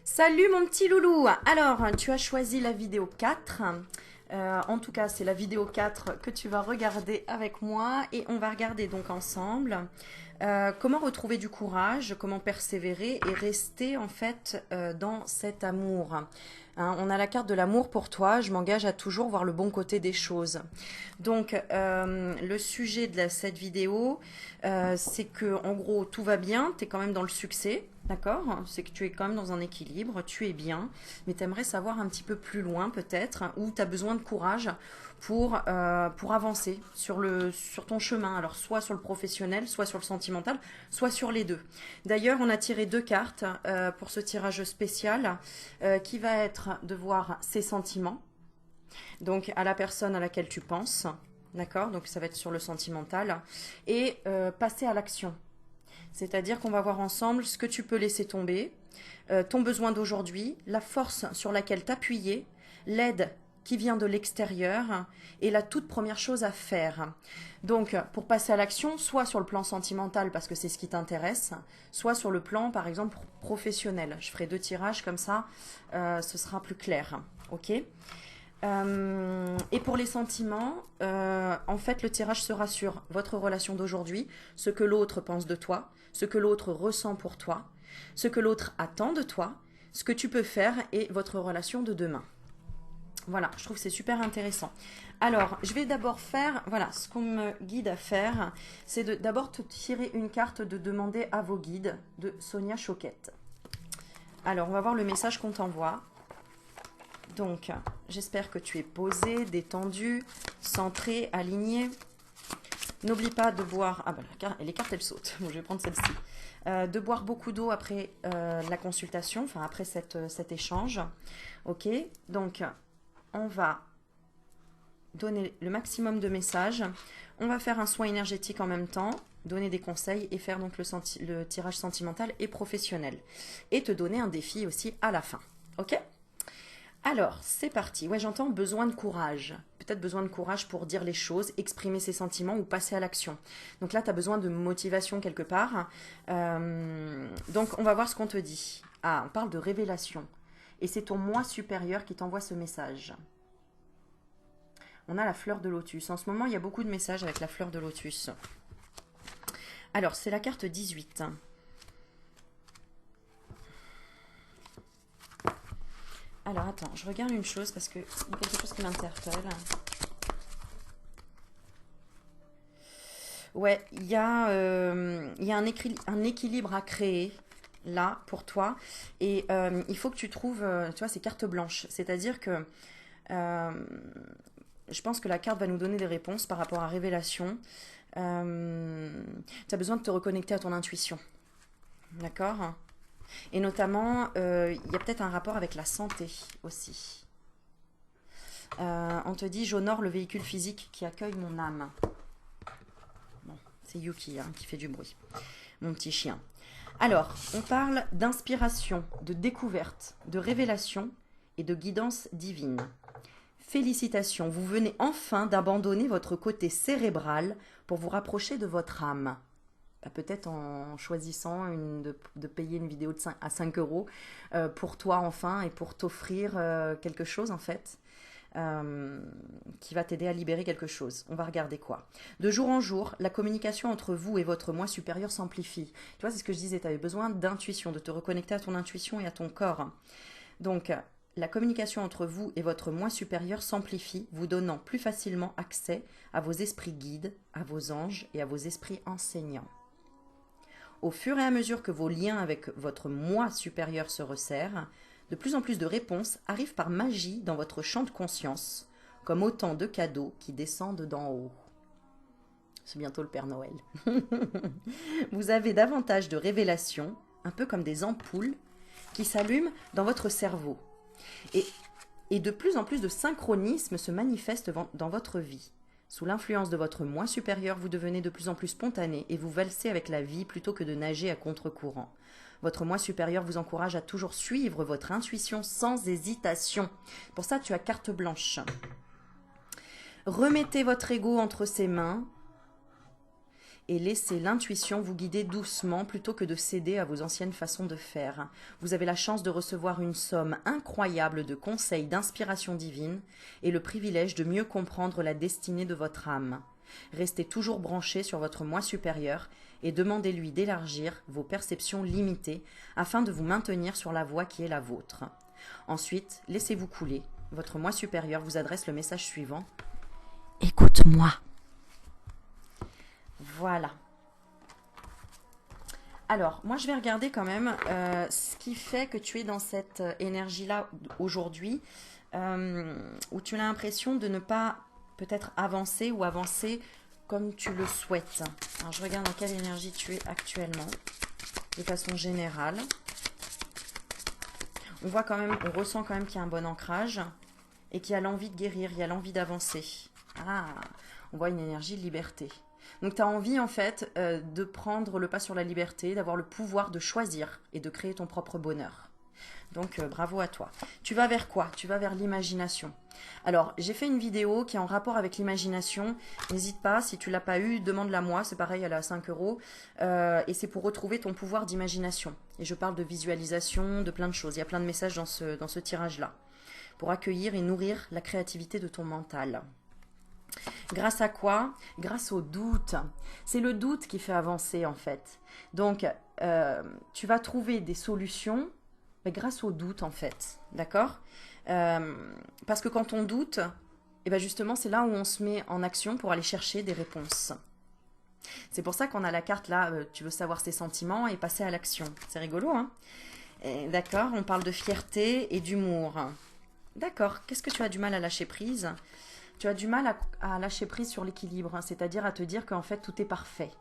Salut mon petit loulou. Alors, tu as choisi la vidéo 4. En tout cas, c'est la vidéo 4 que tu vas regarder avec moi et on va regarder donc ensemble comment retrouver du courage, comment persévérer et rester en fait dans cet amour. Hein, on a la carte de l'amour pour toi, je m'engage à toujours voir le bon côté des choses. Donc, le sujet de cette vidéo, c'est que en gros, tout va bien, tu es quand même dans le succès, d'accord? C'est que tu es quand même dans un équilibre, tu es bien, mais tu aimerais savoir un petit peu plus loin peut-être, où tu as besoin de courage pour avancer sur ton chemin, alors soit sur le professionnel, soit sur le sentimental, soit sur les deux. D'ailleurs, on a tiré deux cartes pour ce tirage spécial qui va être de voir ses sentiments, donc à la personne à laquelle tu penses, d'accord? Donc ça va être sur le sentimental, et passer à l'action. C'est-à-dire qu'on va voir ensemble ce que tu peux laisser tomber, ton besoin d'aujourd'hui, la force sur laquelle t'appuyer, l'aide qui vient de l'extérieur et la toute première chose à faire. Donc, pour passer à l'action, soit sur le plan sentimental parce que c'est ce qui t'intéresse, soit sur le plan, par exemple, professionnel. Je ferai deux tirages comme ça, ce sera plus clair. Ok? Et pour les sentiments, en fait, le tirage sera sur votre relation d'aujourd'hui, ce que l'autre pense de toi, ce que l'autre ressent pour toi, ce que l'autre attend de toi, ce que tu peux faire et votre relation de demain. Voilà, je trouve que c'est super intéressant. Alors, je vais d'abord faire, voilà, ce qu'on me guide à faire, c'est d'abord te tirer une carte de demander à vos guides de Sonia Choquette. Alors, on va voir le message qu'on t'envoie. Donc, j'espère que tu es posé, détendu, centré, aligné. N'oublie pas de boire... Ah ben, les cartes, elles sautent. Bon, je vais prendre celle-ci. De boire beaucoup d'eau après la consultation, enfin après cet échange. Ok, donc on va donner le maximum de messages. On va faire un soin énergétique en même temps, donner des conseils et faire donc le tirage sentimental et professionnel. Et te donner un défi aussi à la fin. Ok ? Alors, c'est parti. Ouais, j'entends besoin de courage. Peut-être besoin de courage pour dire les choses, exprimer ses sentiments ou passer à l'action. Donc là, tu as besoin de motivation quelque part. Donc, on va voir ce qu'on te dit. Ah, on parle de révélation. Et c'est ton moi supérieur qui t'envoie ce message. On a la fleur de lotus. En ce moment, il y a beaucoup de messages avec la fleur de lotus. Alors, c'est la carte 18. Alors, attends, je regarde une chose parce qu'il y a quelque chose qui m'interpelle. Ouais, il y a un équilibre à créer là pour toi. Et il faut que tu trouves, tu vois, ces cartes blanches. C'est-à-dire que euh, je pense que la carte va nous donner des réponses par rapport à révélation. Tu as besoin de te reconnecter à ton intuition. D'accord? Et notamment, il y a peut-être un rapport avec la santé aussi. On te dit, j'honore le véhicule physique qui accueille mon âme. Bon, c'est Yuki hein, qui fait du bruit, mon petit chien. Alors, on parle d'inspiration, de découverte, de révélation et de guidance divine. Félicitations, vous venez enfin d'abandonner votre côté cérébral pour vous rapprocher de votre âme. Bah, peut-être en choisissant de payer une vidéo à 5 euros pour toi enfin et pour t'offrir quelque chose en fait qui va t'aider à libérer quelque chose. On va regarder quoi. De jour en jour, la communication entre vous et votre moi supérieur s'amplifie. Tu vois, c'est ce que je disais, tu avais besoin d'intuition, de te reconnecter à ton intuition et à ton corps. Donc, la communication entre vous et votre moi supérieur s'amplifie, vous donnant plus facilement accès à vos esprits guides, à vos anges et à vos esprits enseignants. Au fur et à mesure que vos liens avec votre moi supérieur se resserrent, de plus en plus de réponses arrivent par magie dans votre champ de conscience, comme autant de cadeaux qui descendent d'en haut. C'est bientôt le Père Noël. Vous avez davantage de révélations, un peu comme des ampoules, qui s'allument dans votre cerveau. Et de plus en plus de synchronisme se manifeste dans votre vie. Sous l'influence de votre moi supérieur, vous devenez de plus en plus spontané et vous valsez avec la vie plutôt que de nager à contre-courant. Votre moi supérieur vous encourage à toujours suivre votre intuition sans hésitation. Pour ça, tu as carte blanche. Remettez votre ego entre ses mains et laissez l'intuition vous guider doucement plutôt que de céder à vos anciennes façons de faire. Vous avez la chance de recevoir une somme incroyable de conseils d'inspiration divine et le privilège de mieux comprendre la destinée de votre âme. Restez toujours branché sur votre moi supérieur et demandez-lui d'élargir vos perceptions limitées afin de vous maintenir sur la voie qui est la vôtre. Ensuite, laissez-vous couler. Votre moi supérieur vous adresse le message suivant. Écoute-moi. Voilà. Alors, moi, je vais regarder quand même ce qui fait que tu es dans cette énergie-là aujourd'hui, où tu as l'impression de ne pas peut-être avancer ou avancer comme tu le souhaites. Alors, je regarde dans quelle énergie tu es actuellement, de façon générale. On voit quand même, on ressent quand même qu'il y a un bon ancrage et qu'il y a l'envie de guérir, il y a l'envie d'avancer. Ah, on voit une énergie de liberté. Donc, tu as envie, en fait, de prendre le pas sur la liberté, d'avoir le pouvoir de choisir et de créer ton propre bonheur. Donc, bravo à toi. Tu vas vers quoi? Tu vas vers l'imagination. Alors, j'ai fait une vidéo qui est en rapport avec l'imagination. N'hésite pas, si tu ne l'as pas eu, demande-la moi. C'est pareil, elle est à 5 €. Et c'est pour retrouver ton pouvoir d'imagination. Et je parle de visualisation, de plein de choses. Il y a plein de messages dans ce tirage-là. Pour accueillir et nourrir la créativité de ton mental. Grâce à quoi? Grâce au doute. C'est le doute qui fait avancer en fait. Donc, tu vas trouver des solutions grâce au doute en fait. D'accord? Parce que quand on doute, et ben justement c'est là où on se met en action pour aller chercher des réponses. C'est pour ça qu'on a la carte là, tu veux savoir ses sentiments et passer à l'action. C'est rigolo, hein? D'accord, on parle de fierté et d'humour. D'accord, qu'est-ce que tu as du mal à lâcher prise? Tu as du mal à lâcher prise sur l'équilibre, hein, c'est-à-dire à te dire qu'en fait tout est parfait.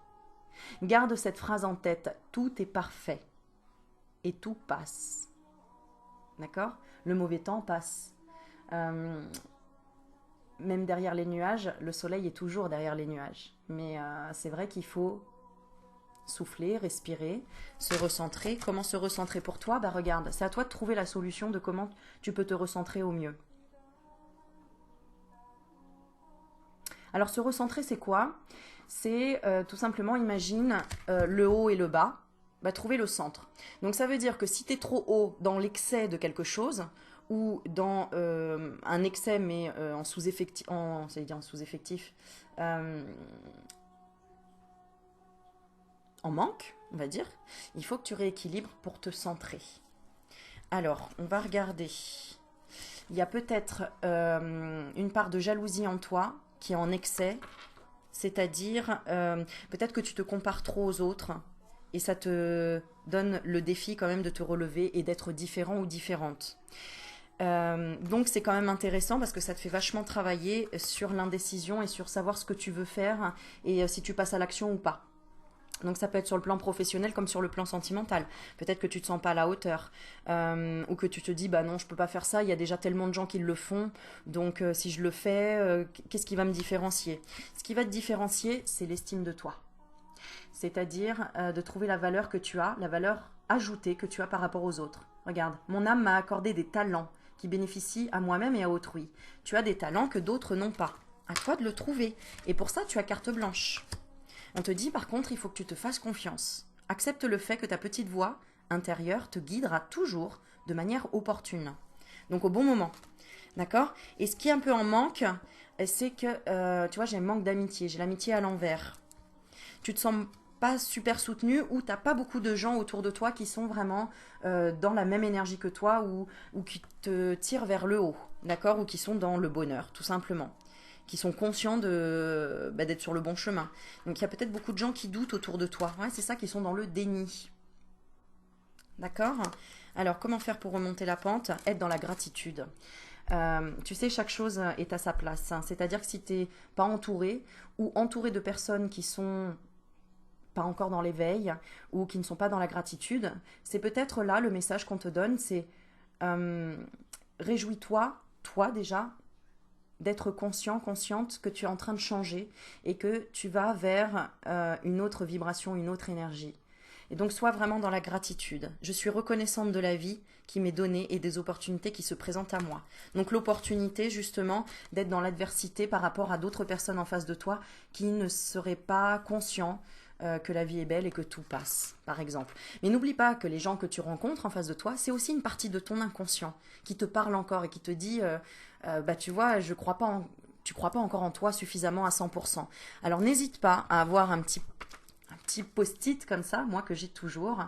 Garde cette phrase en tête, tout est parfait et tout passe. D'accord? Le mauvais temps passe. Même derrière les nuages, le soleil est toujours derrière les nuages. Mais c'est vrai qu'il faut souffler, respirer, se recentrer. Comment se recentrer pour toi? Bah regarde, c'est à toi de trouver la solution de comment tu peux te recentrer au mieux. Alors se recentrer, c'est quoi? C'est tout simplement, imagine le haut et le bas, bah, trouver le centre. Donc ça veut dire que si tu es trop haut dans l'excès de quelque chose, ou dans un excès mais en sous-effectif, en sous-effectif, en manque, on va dire, il faut que tu rééquilibres pour te centrer. Alors, on va regarder. Il y a peut-être une part de jalousie en toi qui est en excès, c'est-à-dire peut-être que tu te compares trop aux autres et ça te donne le défi quand même de te relever et d'être différent ou différente. Donc c'est quand même intéressant parce que ça te fait vachement travailler sur l'indécision et sur savoir ce que tu veux faire et si tu passes à l'action ou pas. Donc ça peut être sur le plan professionnel comme sur le plan sentimental. Peut-être que tu te sens pas à la hauteur ou que tu te dis bah non je peux pas faire ça, il y a déjà tellement de gens qui le font, donc si je le fais, qu'est-ce qui va me différencier? Ce qui va te différencier, c'est l'estime de toi. C'est-à-dire de trouver la valeur que tu as, la valeur ajoutée que tu as par rapport aux autres. Regarde, mon âme m'a accordé des talents qui bénéficient à moi-même et à autrui. Tu as des talents que d'autres n'ont pas. À toi de le trouver. Et pour ça, tu as carte blanche. On te dit par contre, il faut que tu te fasses confiance. Accepte le fait que ta petite voix intérieure te guidera toujours de manière opportune. Donc au bon moment. D'accord? Et ce qui est un peu en manque, c'est que, tu vois, j'ai un manque d'amitié. J'ai l'amitié à l'envers. Tu te sens pas super soutenu ou t'as pas beaucoup de gens autour de toi qui sont vraiment dans la même énergie que toi ou qui te tirent vers le haut, d'accord? Ou qui sont dans le bonheur, tout simplement. Qui sont conscients d'être sur le bon chemin. Donc il y a peut-être beaucoup de gens qui doutent autour de toi. Ouais, c'est ça, qui sont dans le déni. D'accord? Alors, comment faire pour remonter la pente? Être dans la gratitude. Tu sais, chaque chose est à sa place. Hein. C'est-à-dire que si tu n'es pas entouré ou entouré de personnes qui sont pas encore dans l'éveil ou qui ne sont pas dans la gratitude, c'est peut-être là le message qu'on te donne, c'est réjouis-toi, toi déjà, d'être conscient, consciente que tu es en train de changer et que tu vas vers une autre vibration, une autre énergie. Et donc, sois vraiment dans la gratitude. Je suis reconnaissante de la vie qui m'est donnée et des opportunités qui se présentent à moi. Donc, l'opportunité, justement, d'être dans l'adversité par rapport à d'autres personnes en face de toi qui ne seraient pas conscients que la vie est belle et que tout passe, par exemple. Mais n'oublie pas que les gens que tu rencontres en face de toi, c'est aussi une partie de ton inconscient qui te parle encore et qui te dit bah tu vois, tu crois pas encore en toi suffisamment à 100%. Alors n'hésite pas à avoir un petit post-it comme ça, moi que j'ai toujours,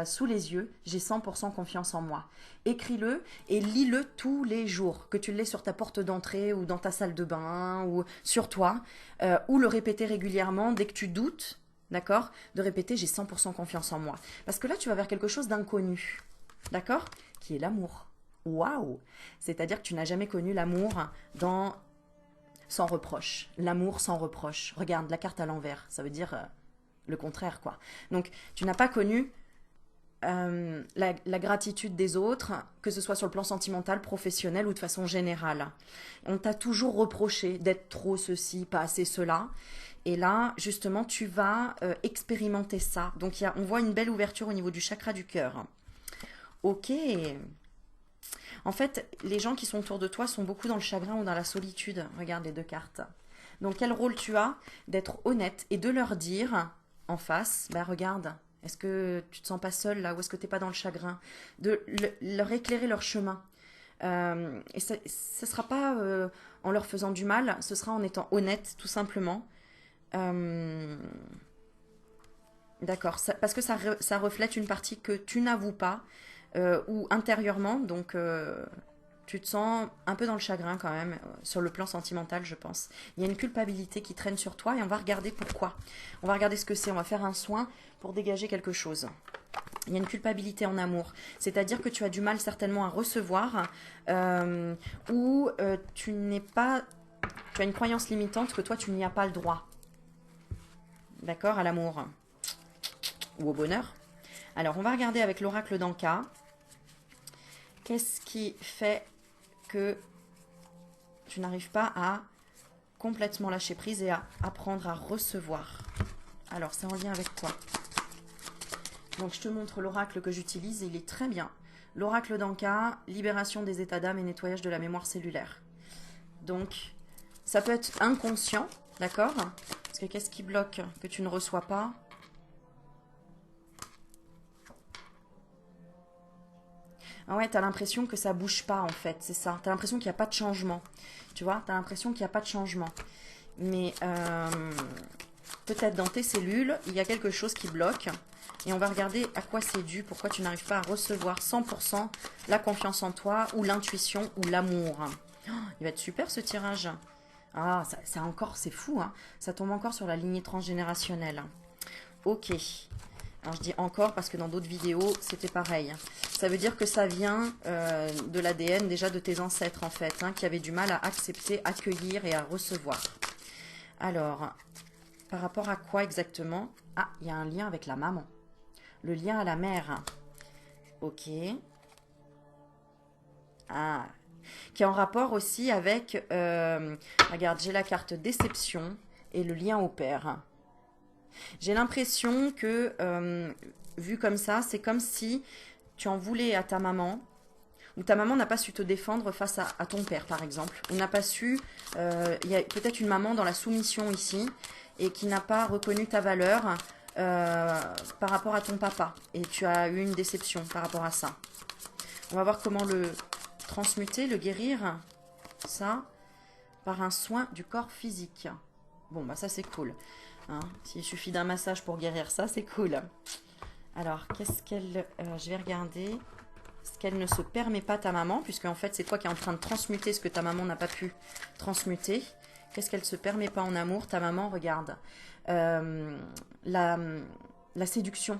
sous les yeux, j'ai 100% confiance en moi. Écris-le et lis-le tous les jours, que tu l'aies sur ta porte d'entrée ou dans ta salle de bain ou sur toi, ou le répéter régulièrement dès que tu doutes, d'accord? De répéter j'ai 100% confiance en moi. Parce que là, tu vas vers quelque chose d'inconnu, d'accord? Qui est l'amour. Waouh! C'est-à-dire que tu n'as jamais connu l'amour dans sans reproche. L'amour sans reproche. Regarde, la carte à l'envers, ça veut dire le contraire, quoi. Donc, tu n'as pas connu la gratitude des autres, que ce soit sur le plan sentimental, professionnel ou de façon générale. On t'a toujours reproché d'être trop ceci, pas assez cela. Et là, justement, tu vas expérimenter ça. Donc, on voit une belle ouverture au niveau du chakra du cœur. Ok. En fait, les gens qui sont autour de toi sont beaucoup dans le chagrin ou dans la solitude. Regarde les deux cartes. Donc, quel rôle tu as d'être honnête et de leur dire en face, bah regarde, est-ce que tu te sens pas seul là ou est-ce que tu n'es pas dans le chagrin? De leur éclairer leur chemin. Et ça ne sera pas en leur faisant du mal, ce sera en étant honnête tout simplement. Euh, D'accord, parce que ça reflète une partie que tu n'avoues pas ou intérieurement, donc tu te sens un peu dans le chagrin quand même, sur le plan sentimental, je pense. Il y a une culpabilité qui traîne sur toi et on va regarder pourquoi. On va regarder ce que c'est, on va faire un soin pour dégager quelque chose. Il y a une culpabilité en amour, c'est-à-dire que tu as du mal certainement à recevoir ou tu n'es pas, tu as une croyance limitante que toi tu n'y as pas le droit. D'accord, à l'amour ou au bonheur. Alors, on va regarder avec l'oracle d'Anka. Qu'est-ce qui fait que tu n'arrives pas à complètement lâcher prise et à apprendre à recevoir? Alors, c'est en lien avec quoi? Donc, je te montre l'oracle que j'utilise et il est très bien. L'oracle d'Anka, libération des états d'âme et nettoyage de la mémoire cellulaire. Donc, ça peut être inconscient, d'accord? Parce que qu'est-ce qui bloque que tu ne reçois pas? Ah ouais, t'as l'impression que ça bouge pas en fait, c'est ça. T'as l'impression qu'il n'y a pas de changement. Tu vois, t'as l'impression qu'il n'y a pas de changement. Mais peut-être dans tes cellules, il y a quelque chose qui bloque. Et on va regarder à quoi c'est dû, pourquoi tu n'arrives pas à recevoir 100% la confiance en toi ou l'intuition ou l'amour. Oh, il va être super ce tirage. Ah, ça encore, c'est fou, hein. Ça tombe encore sur la lignée transgénérationnelle. Ok. Alors je dis encore parce que dans d'autres vidéos, c'était pareil. Ça veut dire que ça vient de l'ADN déjà de tes ancêtres en fait, hein, qui avaient du mal à accepter, accueillir et à recevoir. Alors, par rapport à quoi exactement? Ah, il y a un lien avec la maman. Le lien à la mère. Ok. Ah, qui est en rapport aussi avec, regarde, j'ai la carte déception et le lien au père. J'ai l'impression que, vu comme ça, c'est comme si tu en voulais à ta maman, ou ta maman n'a pas su te défendre face à ton père, par exemple, ou n'a pas su, il y a peut-être une maman dans la soumission ici, et qui n'a pas reconnu ta valeur par rapport à ton papa, et tu as eu une déception par rapport à ça. On va voir comment le transmuter, le guérir, ça, par un soin du corps physique. Bon, bah ça c'est cool. Hein, s'il suffit d'un massage pour guérir ça, c'est cool. Alors, qu'est-ce qu'elle... je vais regarder ce qu'elle ne se permet pas ta maman, puisque en fait, c'est toi qui es en train de transmuter ce que ta maman n'a pas pu transmuter. Qu'est-ce qu'elle se permet pas en amour? Ta maman, regarde. La séduction.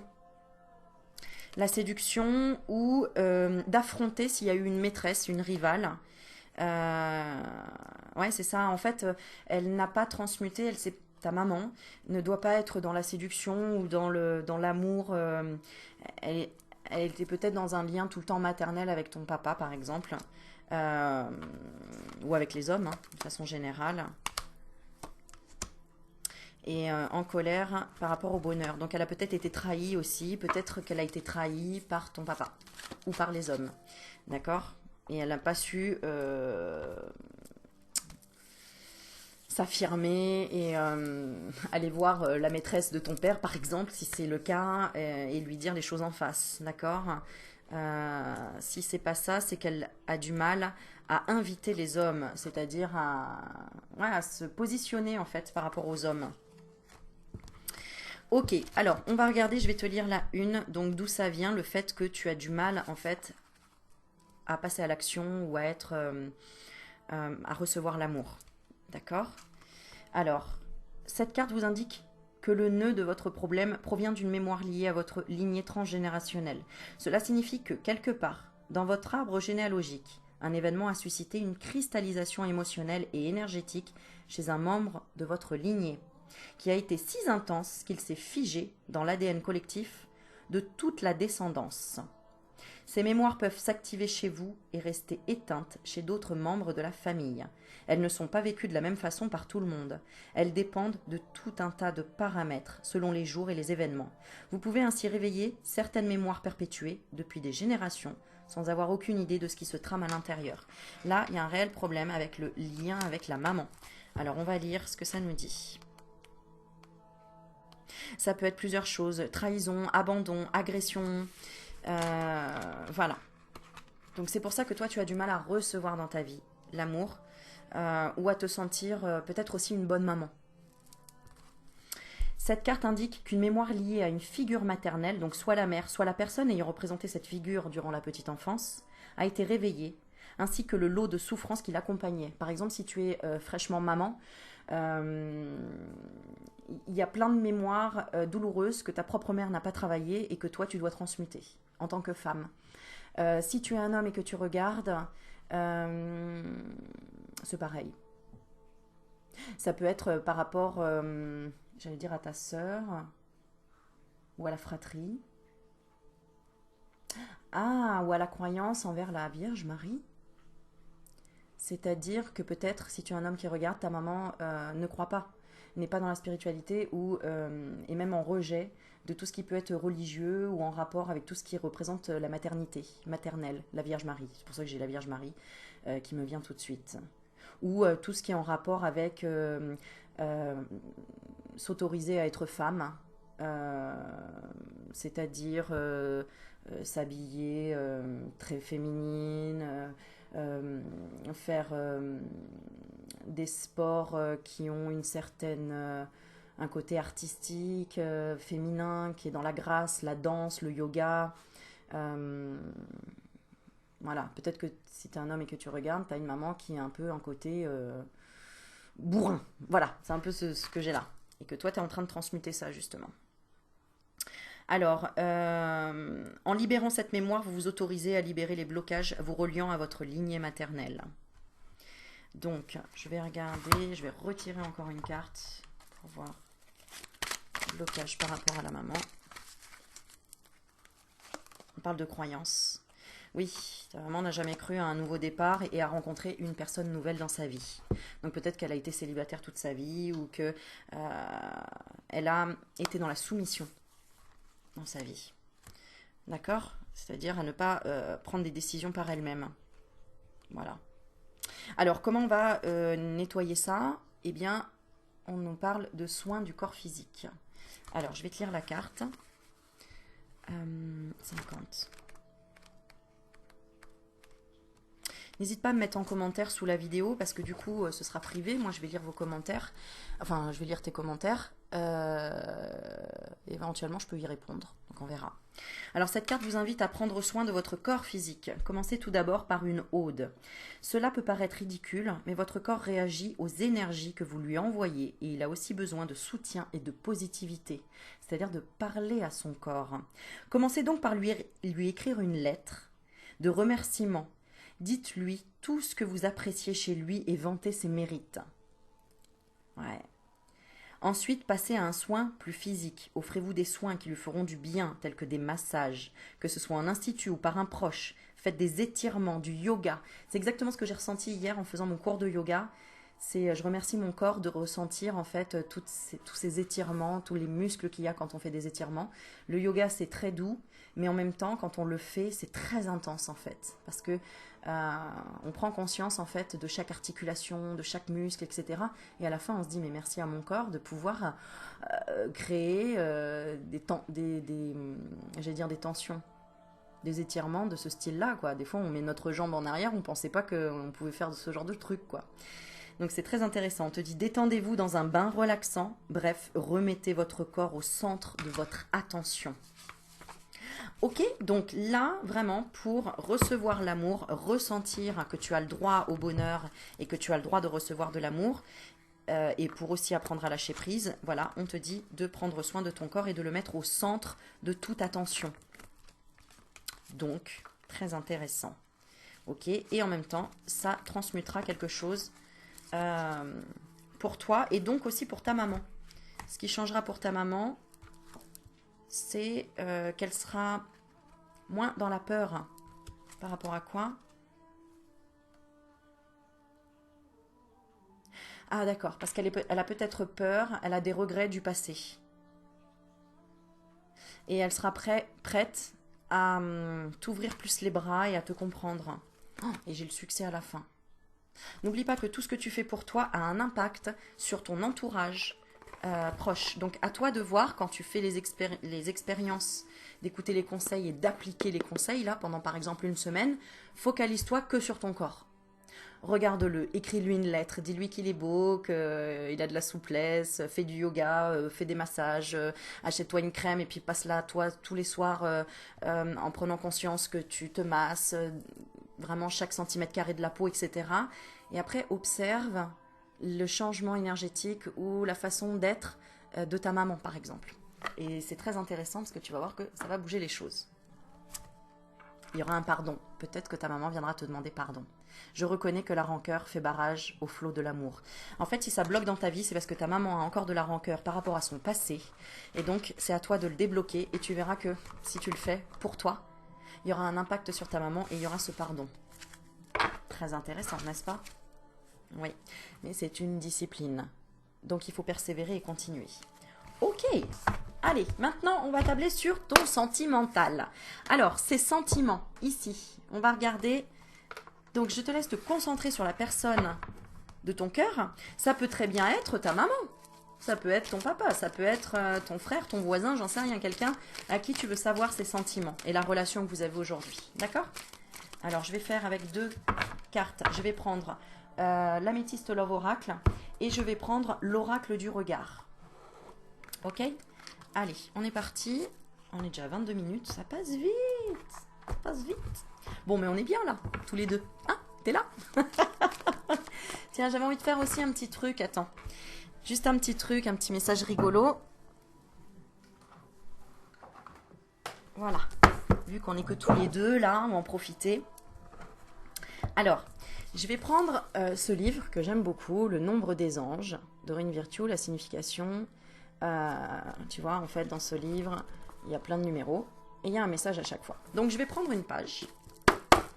La séduction ou d'affronter s'il y a eu une maîtresse, une rivale. Ouais, c'est ça. En fait, elle n'a pas transmuté, elle s'est ta maman ne doit pas être dans la séduction ou dans l'amour. Elle était peut-être dans un lien tout le temps maternel avec ton papa, par exemple, ou avec les hommes, hein, de façon générale. Et en colère par rapport au bonheur. Donc elle a peut-être été trahie aussi, peut-être qu'elle a été trahie par ton papa ou par les hommes. D'accord? Et elle n'a pas su s'affirmer et aller voir la maîtresse de ton père, par exemple, si c'est le cas, et lui dire les choses en face, d'accord? Si c'est pas ça, c'est qu'elle a du mal à inviter les hommes, c'est-à-dire ouais, à se positionner en fait par rapport aux hommes. Ok, alors on va regarder, je vais te lire la une, donc d'où ça vient le fait que tu as du mal en fait à passer à l'action ou à être à recevoir l'amour. D'accord? Alors, cette carte vous indique que le nœud de votre problème provient d'une mémoire liée à votre lignée transgénérationnelle. Cela signifie que, quelque part, dans votre arbre généalogique, un événement a suscité une cristallisation émotionnelle et énergétique chez un membre de votre lignée, qui a été si intense qu'il s'est figé dans l'ADN collectif de toute la descendance. Ces mémoires peuvent s'activer chez vous et rester éteintes chez d'autres membres de la famille. Elles ne sont pas vécues de la même façon par tout le monde. Elles dépendent de tout un tas de paramètres selon les jours et les événements. Vous pouvez ainsi réveiller certaines mémoires perpétuées depuis des générations sans avoir aucune idée de ce qui se trame à l'intérieur. Là, il y a un réel problème avec le lien avec la maman. Alors, on va lire ce que ça nous dit. Ça peut être plusieurs choses. Trahison, abandon, agression... voilà. Donc c'est pour ça que toi tu as du mal à recevoir dans ta vie l'amour ou à te sentir peut-être aussi une bonne maman. Cette carte indique qu'une mémoire liée à une figure maternelle, donc soit la mère, soit la personne ayant représenté cette figure durant la petite enfance, a été réveillée, ainsi que le lot de souffrances qui l'accompagnait. Par exemple, si tu es fraîchement maman, il y a plein de mémoires douloureuses que ta propre mère n'a pas travaillées et que toi tu dois transmuter en tant que femme. Si tu es un homme et que tu regardes, c'est pareil. Ça peut être par rapport, j'allais dire, à ta sœur ou à la fratrie. Ah, ou à la croyance envers la Vierge Marie. C'est-à-dire que peut-être, si tu es un homme qui regarde, ta maman ne croit pas, n'est pas dans la spiritualité ou est même en rejet de tout ce qui peut être religieux ou en rapport avec tout ce qui représente la maternité, maternelle, la Vierge Marie. C'est pour ça que j'ai la Vierge Marie qui me vient tout de suite. Ou tout ce qui est en rapport avec s'autoriser à être femme, c'est-à-dire s'habiller très féminine, faire des sports qui ont une certaine un côté artistique, féminin, qui est dans la grâce, la danse, le yoga. Voilà, peut-être que si tu es un homme et que tu regardes, tu as une maman qui a un peu un côté bourrin. Voilà, c'est un peu ce que j'ai là. Et que toi, tu es en train de transmuter ça, justement. Alors, en libérant cette mémoire, vous vous autorisez à libérer les blocages vous reliant à votre lignée maternelle. Donc, je vais regarder, je vais retirer encore une carte pour voir le blocage par rapport à la maman. On parle de croyance. Oui, ta maman n'a jamais cru à un nouveau départ et a rencontré une personne nouvelle dans sa vie. Donc peut-être qu'elle a été célibataire toute sa vie ou qu'elle a été dans la soumission dans sa vie. D'accord? C'est-à-dire à ne pas prendre des décisions par elle-même. Voilà. Alors, comment on va nettoyer ça? Eh bien, on nous parle de soins du corps physique. Alors, je vais te lire la carte. 50. N'hésite pas à me mettre en commentaire sous la vidéo parce que du coup, ce sera privé. Moi, je vais lire vos commentaires. Enfin, je vais lire tes commentaires. Éventuellement, je peux y répondre. Donc, on verra. Alors, cette carte vous invite à prendre soin de votre corps physique. Commencez tout d'abord par une ode. Cela peut paraître ridicule, mais votre corps réagit aux énergies que vous lui envoyez et il a aussi besoin de soutien et de positivité, c'est-à-dire de parler à son corps. Commencez donc par lui écrire une lettre de remerciement. Dites-lui tout ce que vous appréciez chez lui et vantez ses mérites. Ouais. Ensuite, passez à un soin plus physique. Offrez-vous des soins qui lui feront du bien, tels que des massages, que ce soit en institut ou par un proche. Faites des étirements, du yoga. C'est exactement ce que j'ai ressenti hier en faisant mon cours de yoga. Je remercie mon corps de ressentir en fait tous ces étirements, tous les muscles qu'il y a quand on fait des étirements. Le yoga c'est très doux, mais en même temps quand on le fait c'est très intense en fait, parce que on prend conscience en fait de chaque articulation, de chaque muscle, etc. Et à la fin on se dit mais merci à mon corps de pouvoir créer j'allais dire des tensions, des étirements de ce style-là, quoi. Des fois on met notre jambe en arrière, on pensait pas qu'on pouvait faire ce genre de truc, quoi. Donc c'est très intéressant. On te dit détendez-vous dans un bain relaxant. Bref, remettez votre corps au centre de votre attention. Ok, donc là, vraiment, pour recevoir l'amour, ressentir que tu as le droit au bonheur et que tu as le droit de recevoir de l'amour, et pour aussi apprendre à lâcher prise, voilà, on te dit de prendre soin de ton corps et de le mettre au centre de toute attention. Donc, très intéressant. Ok, et en même temps, ça transmutera quelque chose pour toi et donc aussi pour ta maman. Ce qui changera pour ta maman, c'est qu'elle sera moins dans la peur. Par rapport à quoi? Ah d'accord, parce elle a peut-être peur, elle a des regrets du passé. Et elle sera prête à t'ouvrir plus les bras et à te comprendre. Oh, et j'ai le succès à la fin. N'oublie pas que tout ce que tu fais pour toi a un impact sur ton entourage proche. Donc à toi de voir quand tu fais les expériences, d'écouter les conseils et d'appliquer les conseils, là pendant par exemple une semaine, focalise-toi que sur ton corps. Regarde-le, écris-lui une lettre, dis-lui qu'il est beau, qu'il a de la souplesse, fais du yoga, fais des massages, achète-toi une crème et puis passe-la toi tous les soirs en prenant conscience que tu te masses, vraiment chaque centimètre carré de la peau, etc. Et après, observe le changement énergétique ou la façon d'être de ta maman, par exemple. Et c'est très intéressant parce que tu vas voir que ça va bouger les choses. Il y aura un pardon. Peut-être que ta maman viendra te demander pardon. Je reconnais que la rancœur fait barrage au flot de l'amour. En fait, si ça bloque dans ta vie, c'est parce que ta maman a encore de la rancœur par rapport à son passé. Et donc, c'est à toi de le débloquer. Et tu verras que si tu le fais pour toi, il y aura un impact sur ta maman et il y aura ce pardon. Très intéressant, n'est-ce pas? Oui, mais c'est une discipline. Donc, il faut persévérer et continuer. Ok, allez, maintenant, on va tabler sur ton sentimental. Alors, ces sentiments, ici, on va regarder. Donc, je te laisse te concentrer sur la personne de ton cœur. Ça peut très bien être ta maman. Ça peut être ton papa, ça peut être ton frère, ton voisin, j'en sais rien, quelqu'un à qui tu veux savoir ses sentiments et la relation que vous avez aujourd'hui. D'accord? Alors, je vais faire avec 2 cartes. Je vais prendre l'améthyste Love Oracle et je vais prendre l'oracle du regard. Ok? Allez, on est parti. On est déjà à 22 minutes. Ça passe vite. Ça passe vite. Bon, mais on est bien là, tous les deux. Hein? T'es là? Tiens, j'avais envie de faire aussi un petit truc. Attends. Juste un petit truc, un petit message rigolo. Voilà. Vu qu'on est que tous les deux là, on va en profiter. Alors, je vais prendre ce livre que j'aime beaucoup, Le Nombre des Anges, Doreen Virtue, la signification. Tu vois, en fait, dans ce livre, il y a plein de numéros et il y a un message à chaque fois. Donc, je vais prendre une page.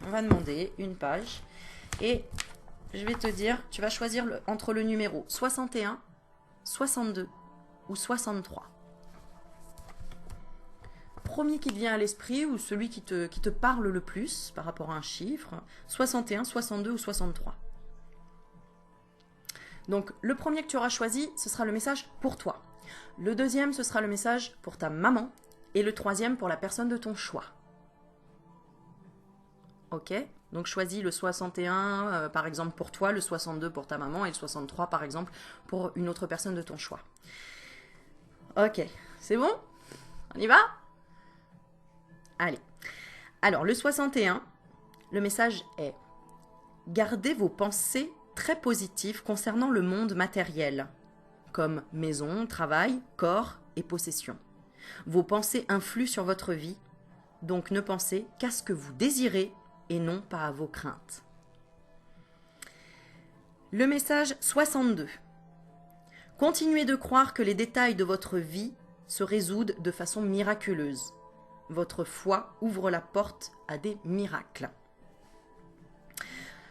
On va demander une page et je vais te dire, tu vas choisir entre le numéro 61, 62 ou 63. Premier qui te vient à l'esprit ou celui qui te parle le plus par rapport à un chiffre, 61, 62 ou 63. Donc, le premier que tu auras choisi, ce sera le message pour toi. Le deuxième, ce sera le message pour ta maman. Et le troisième, pour la personne de ton choix. Ok? Donc, choisis le 61, par exemple, pour toi, le 62 pour ta maman et le 63, par exemple, pour une autre personne de ton choix. Ok, c'est bon? On y va? Allez. Alors, le 61, le message est « Gardez vos pensées très positives concernant le monde matériel, comme maison, travail, corps et possession. Vos pensées influent sur votre vie, donc ne pensez qu'à ce que vous désirez et non pas à vos craintes. » Le message 62. Continuez de croire que les détails de votre vie se résoudent de façon miraculeuse. Votre foi ouvre la porte à des miracles.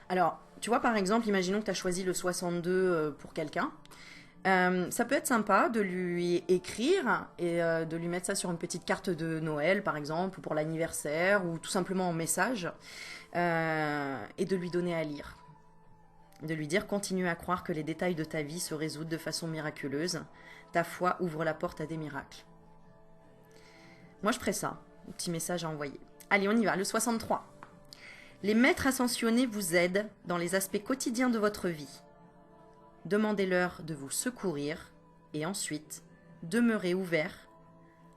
Alors, tu vois, par exemple, imaginons que tu as choisi le 62 pour quelqu'un. Ça peut être sympa de lui écrire et de lui mettre ça sur une petite carte de Noël, par exemple, ou pour l'anniversaire, ou tout simplement en message, et de lui donner à lire. De lui dire: continue à croire que les détails de ta vie se résoudent de façon miraculeuse. Ta foi ouvre la porte à des miracles. Moi, je ferais ça. Un petit message à envoyer. Allez, on y va. Le 63. Les maîtres ascensionnés vous aident dans les aspects quotidiens de votre vie. Demandez-leur de vous secourir et ensuite, demeurez ouvert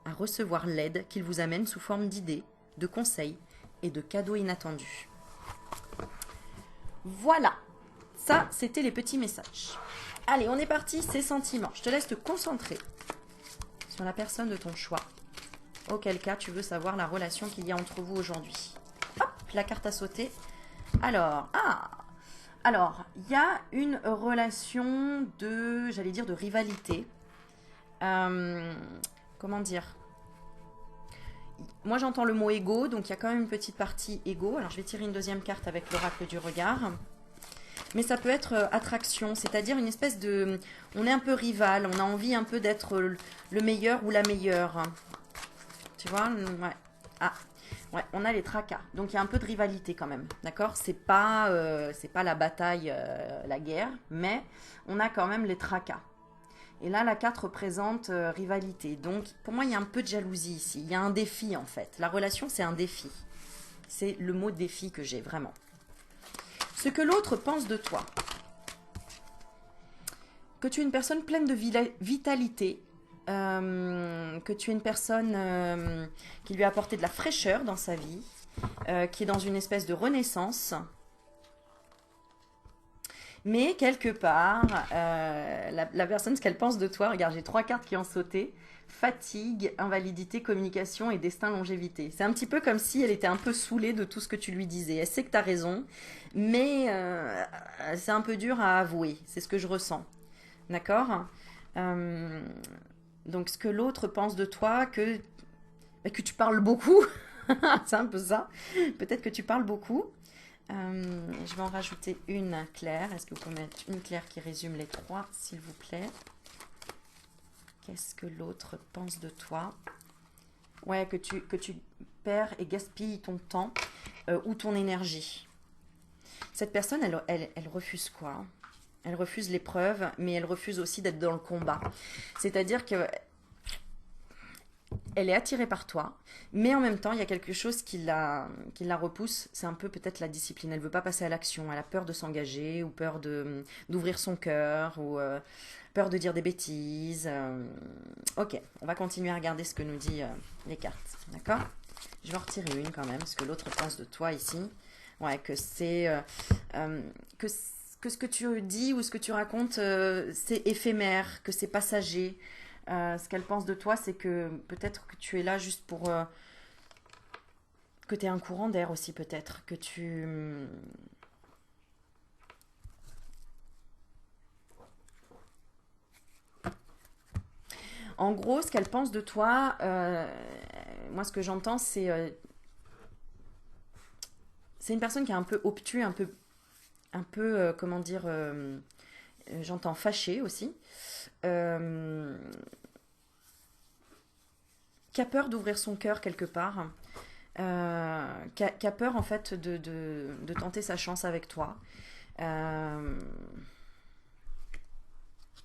à recevoir l'aide qu'ils vous amènent sous forme d'idées, de conseils et de cadeaux inattendus. Voilà, ça c'était les petits messages. Allez, on est parti, ces sentiments. Je te laisse te concentrer sur la personne de ton choix. Auquel cas tu veux savoir la relation qu'il y a entre vous aujourd'hui. Hop, la carte a sauté. Alors, il y a une relation de, j'allais dire, de rivalité. Comment dire? Moi, j'entends le mot égo, donc il y a quand même une petite partie égo. Alors, je vais tirer une deuxième carte avec l'oracle du regard. Mais ça peut être attraction, c'est-à-dire une espèce de... On est un peu rival, on a envie un peu d'être le meilleur ou la meilleure. Tu vois? Ouais. Ah, ouais, on a les tracas. Donc il y a un peu de rivalité quand même, d'accord? C'est pas la bataille, la guerre, mais on a quand même les tracas. Et là, la carte représente rivalité. Donc pour moi, il y a un peu de jalousie ici. Il y a un défi en fait. La relation, c'est un défi. C'est le mot défi que j'ai vraiment. Ce que l'autre pense de toi. Que tu es une personne pleine de vitalité. Que tu es une personne qui lui a apporté de la fraîcheur dans sa vie, qui est dans une espèce de renaissance. Mais quelque part, la personne, ce qu'elle pense de toi, regarde, j'ai 3 cartes qui ont sauté: fatigue, invalidité, communication et destin, longévité. C'est un petit peu comme si elle était un peu saoulée de tout ce que tu lui disais. Elle sait que tu as raison, mais c'est un peu dur à avouer. C'est ce que je ressens. D'accord? Donc, ce que l'autre pense de toi, que tu parles beaucoup, c'est un peu ça. Peut-être que tu parles beaucoup. Je vais en rajouter une claire. Est-ce que vous pouvez mettre une claire qui résume les 3, s'il vous plaît? Qu'est-ce que l'autre pense de toi? Ouais, que tu perds et gaspilles ton temps ou ton énergie. Cette personne, elle refuse quoi? Elle refuse l'épreuve, mais elle refuse aussi d'être dans le combat. C'est-à-dire que elle est attirée par toi, mais en même temps, il y a quelque chose qui la repousse. C'est un peu peut-être la discipline. Elle ne veut pas passer à l'action. Elle a peur de s'engager ou peur d'ouvrir son cœur ou peur de dire des bêtises. Ok, on va continuer à regarder ce que nous dit les cartes. D'accord? Je vais en retirer une quand même, ce que l'autre pense de toi ici. Ouais, que c'est... que ce que tu dis ou ce que tu racontes, c'est éphémère, que c'est passager. Ce qu'elle pense de toi, c'est que peut-être que tu es là juste pour... que tu es un courant d'air aussi, peut-être. Que tu... En gros, ce qu'elle pense de toi, moi, ce que j'entends, c'est une personne qui est un peu obtus, un peu comment dire... j'entends fâchée aussi. Qui a peur d'ouvrir son cœur quelque part, qui a peur en fait de tenter sa chance avec toi,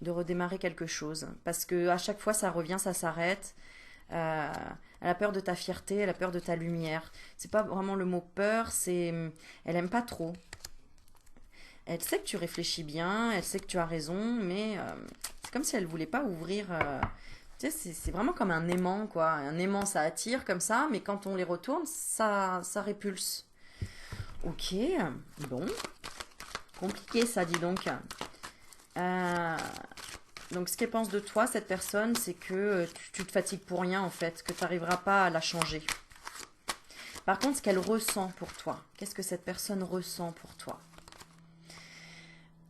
de redémarrer quelque chose, parce que à chaque fois ça revient, ça s'arrête. Elle a peur de ta fierté, elle a peur de ta lumière. C'est pas vraiment le mot peur, c'est elle aime pas trop. Elle sait que tu réfléchis bien, elle sait que tu as raison, mais c'est comme si elle voulait pas ouvrir. Tu sais, c'est vraiment comme un aimant, quoi. Un aimant, ça attire comme ça, mais quand on les retourne, ça répulse. Ok, bon. Compliqué, ça, dis donc. Donc, ce qu'elle pense de toi, cette personne, c'est que tu te fatigues pour rien, en fait, que tu n'arriveras pas à la changer. Par contre, ce qu'elle ressent pour toi, qu'est-ce que cette personne ressent pour toi?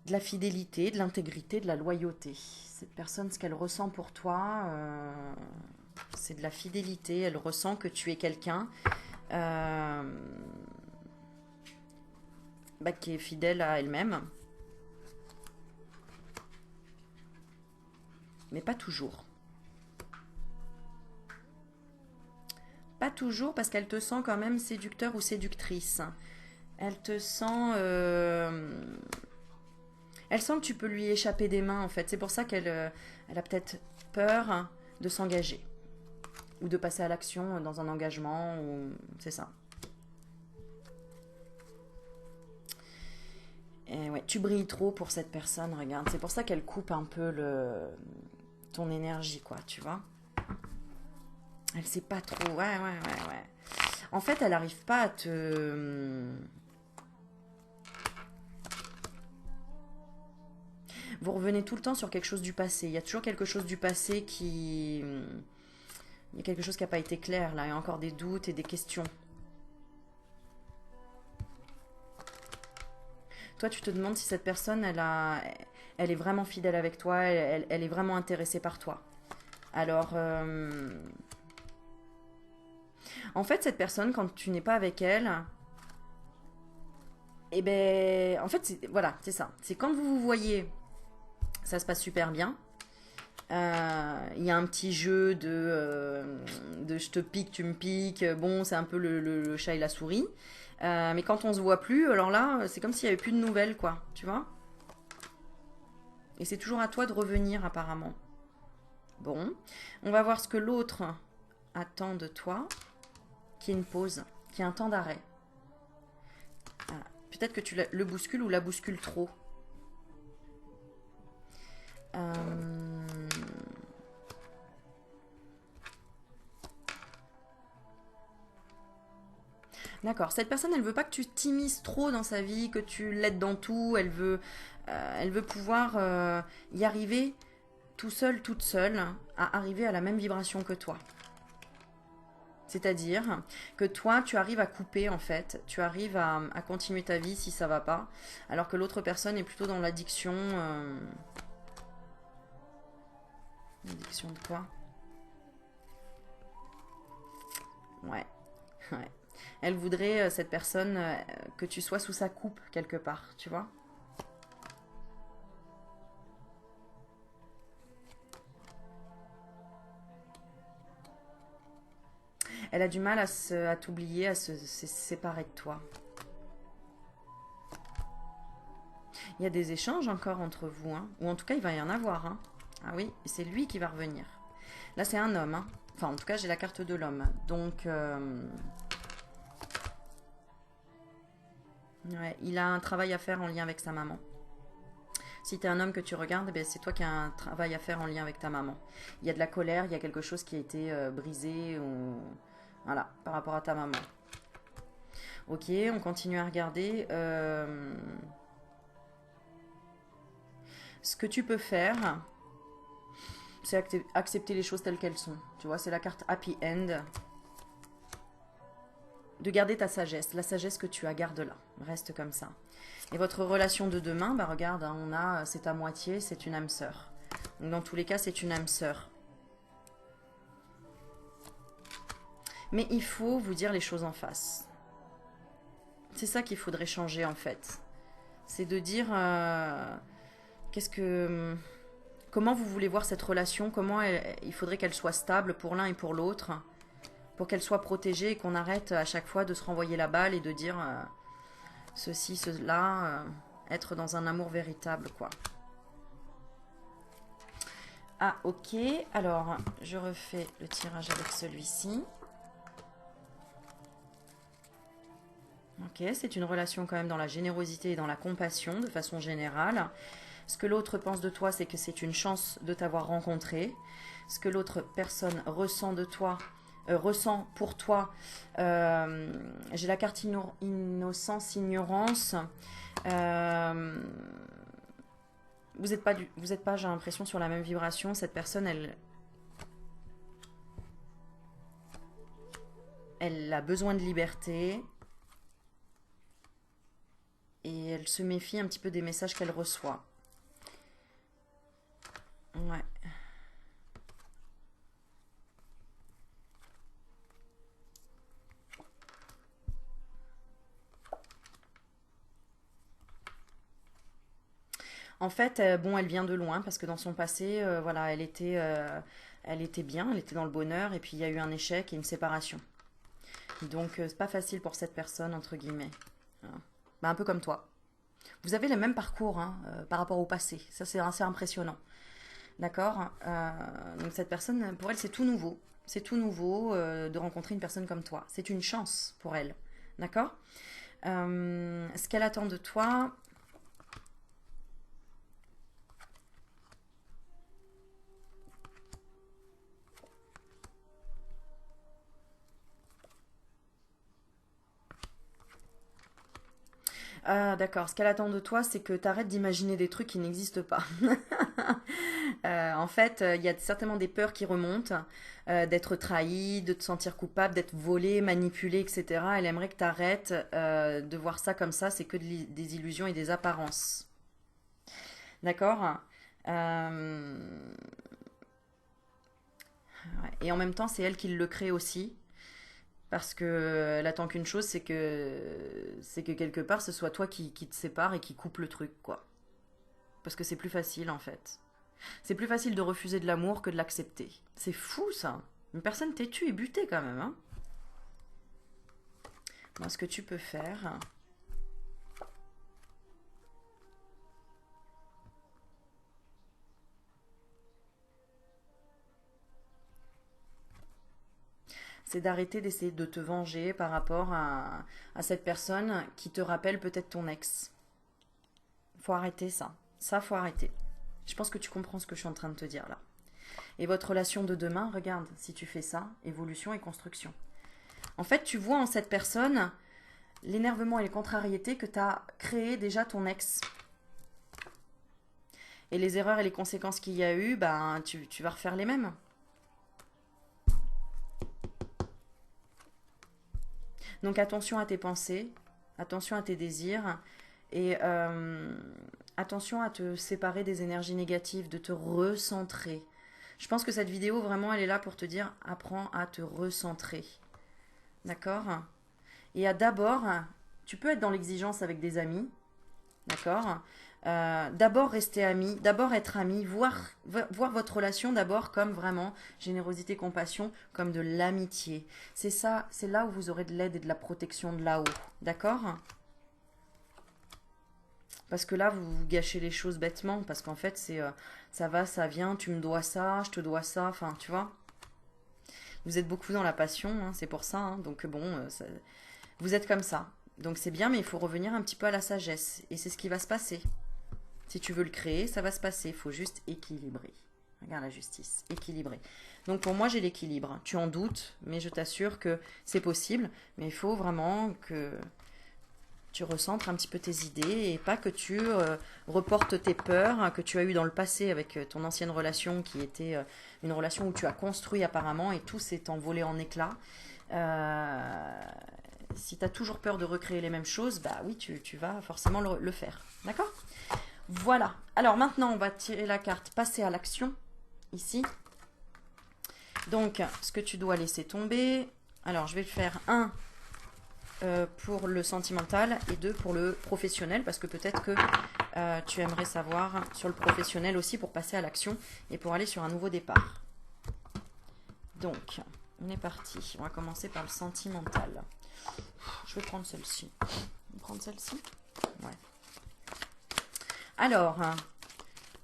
De la fidélité, de l'intégrité, de la loyauté. Cette personne, ce qu'elle ressent pour toi, c'est de la fidélité. Elle ressent que tu es quelqu'un bah, qui est fidèle à elle-même. Mais pas toujours. Pas toujours parce qu'elle te sent quand même séducteur ou séductrice. Elle te sent... Elle sent que tu peux lui échapper des mains en fait. C'est pour ça qu'elle elle a peut-être peur de s'engager. Ou de passer à l'action dans un engagement. C'est ça. Et ouais, tu brilles trop pour cette personne, regarde. C'est pour ça qu'elle coupe un peu ton énergie, quoi, tu vois. Elle sait pas trop. Ouais. En fait, elle n'arrive pas à te... Vous revenez tout le temps sur quelque chose du passé. Il y a toujours quelque chose du passé qui... Il y a quelque chose qui n'a pas été clair, là. Il y a encore des doutes et des questions. Toi, tu te demandes si cette personne, elle est vraiment fidèle avec toi, elle est vraiment intéressée par toi. Alors, en fait, cette personne, quand tu n'es pas avec elle, eh ben, en fait, voilà, c'est ça. C'est quand vous vous voyez, ça se passe super bien. Il y a un petit jeu de je te pique, tu me piques. Bon, c'est un peu le chat et la souris. Mais quand on se voit plus, alors là, c'est comme s'il n'y avait plus de nouvelles, quoi. Tu vois? Et c'est toujours à toi de revenir, apparemment. Bon, on va voir ce que l'autre attend de toi, qui est une pause, qui est un temps d'arrêt. Peut-être que tu le bouscules ou la bouscules trop. D'accord. Cette personne, elle veut pas que tu t'immisces trop dans sa vie, que tu l'aides dans tout. Elle veut pouvoir y arriver tout seul, toute seule, à arriver à la même vibration que toi. C'est-à-dire que toi, tu arrives à couper en fait, tu arrives à continuer ta vie si ça va pas, alors que l'autre personne est plutôt dans l'addiction. L'addiction de quoi? Ouais, ouais. Elle voudrait, cette personne, que tu sois sous sa coupe quelque part, tu vois? Elle a du mal à t'oublier, à se séparer de toi. Il y a des échanges encore entre vous, hein, ou en tout cas il va y en avoir. Hein. Ah oui, et c'est lui qui va revenir. Là c'est un homme, hein. Enfin en tout cas j'ai la carte de l'homme. Donc ouais, il a un travail à faire en lien avec sa maman. Si tu es un homme que tu regardes, eh c'est toi qui as un travail à faire en lien avec ta maman. Il y a de la colère, il y a quelque chose qui a été brisé, ou... voilà, par rapport à ta maman. Ok, on continue à regarder. Ce que tu peux faire, c'est accepter les choses telles qu'elles sont. Tu vois, c'est la carte Happy End. De garder ta sagesse. La sagesse que tu as, garde-la. Reste comme ça. Et votre relation de demain, bah regarde, hein, on a, c'est à moitié, c'est une âme sœur. Donc dans tous les cas, c'est une âme sœur. Mais il faut vous dire les choses en face. C'est ça qu'il faudrait changer en fait. C'est de dire qu'est-ce que... Comment vous voulez voir cette relation? Comment il faudrait qu'elle soit stable pour l'un et pour l'autre? Pour qu'elle soit protégée et qu'on arrête à chaque fois de se renvoyer la balle et de dire ceci, cela, être dans un amour véritable, quoi. Ah, ok. Alors, je refais le tirage avec celui-ci. Ok, c'est une relation quand même dans la générosité et dans la compassion, de façon générale. Ce que l'autre pense de toi, c'est que c'est une chance de t'avoir rencontré. Ce que l'autre personne ressent de toi, ressent pour toi. J'ai la carte innocence, ignorance. Vous n'êtes pas, j'ai l'impression, sur la même vibration. Cette personne, elle a besoin de liberté. Et elle se méfie un petit peu des messages qu'elle reçoit. Ouais. En fait, bon, elle vient de loin parce que dans son passé, voilà, elle était bien, elle était dans le bonheur et puis il y a eu un échec et une séparation. Donc, c'est pas facile pour cette personne, entre guillemets. Voilà. Bah, un peu comme toi. Vous avez le même parcours hein, par rapport au passé. Ça, c'est assez impressionnant. D'accord. Donc, cette personne, pour elle, c'est tout nouveau. C'est tout nouveau de rencontrer une personne comme toi. C'est une chance pour elle. D'accord. Ce qu'elle attend de toi, ah, d'accord. Ce qu'elle attend de toi, c'est que tu arrêtes d'imaginer des trucs qui n'existent pas. En fait, il y a certainement des peurs qui remontent, d'être trahi, de te sentir coupable, d'être volé, manipulé, etc. Elle aimerait que tu arrêtes de voir ça comme ça, c'est que des illusions et des apparences. D'accord. Euh, ouais. Et en même temps, c'est elle qui le crée aussi. Parce que elle attend qu'une chose, c'est que quelque part, ce soit toi qui te sépare et qui coupe le truc, quoi. Parce que c'est plus facile, en fait. C'est plus facile de refuser de l'amour que de l'accepter. C'est fou, ça. Une personne têtue et butée, quand même, hein. Moi, ce que tu peux faire, c'est d'arrêter d'essayer de te venger par rapport à cette personne qui te rappelle peut-être ton ex. Faut arrêter ça. Ça, faut arrêter. Je pense que tu comprends ce que je suis en train de te dire là. Et votre relation de demain, regarde, si tu fais ça, évolution et construction. En fait, tu vois en cette personne l'énervement et les contrariétés que tu as créé déjà ton ex. Et les erreurs et les conséquences qu'il y a eu, ben, tu vas refaire les mêmes. Donc attention à tes pensées, attention à tes désirs et attention à te séparer des énergies négatives, de te recentrer. Je pense que cette vidéo, vraiment, elle est là pour te dire, apprends à te recentrer. D'accord. Et à d'abord, tu peux être dans l'exigence avec des amis, d'accord. D'abord rester amis, d'abord être amis, voir votre relation d'abord comme vraiment générosité, compassion, comme de l'amitié. C'est ça, c'est là où vous aurez de l'aide et de la protection de là-haut, d'accord. Parce que là, vous gâchez les choses bêtement, parce qu'en fait, c'est ça va, ça vient, tu me dois ça, je te dois ça, enfin, tu vois. Vous êtes beaucoup dans la passion, hein, c'est pour ça, hein, donc bon, vous êtes comme ça. Donc c'est bien, mais il faut revenir un petit peu à la sagesse. Et c'est ce qui va se passer. Si tu veux le créer, ça va se passer. Il faut juste équilibrer. Regarde la justice, équilibrer. Donc pour moi, j'ai l'équilibre. Tu en doutes, mais je t'assure que c'est possible. Mais il faut vraiment que tu recentres un petit peu tes idées et pas que tu reportes tes peurs que tu as eues dans le passé avec ton ancienne relation qui était une relation où tu as construit apparemment et tout s'est envolé en éclats. Euh, Si tu as toujours peur de recréer les mêmes choses, bah oui, tu vas forcément le faire. D'accord. Voilà. Alors maintenant, on va tirer la carte passer à l'action, ici. Donc, ce que tu dois laisser tomber. Alors, je vais faire un pour le sentimental et deux pour le professionnel, parce que peut-être que tu aimerais savoir sur le professionnel aussi pour passer à l'action et pour aller sur un nouveau départ. Donc, on est parti. On va commencer par le sentimental. Je vais prendre celle-ci. On va prendre celle-ci. Ouais. Alors,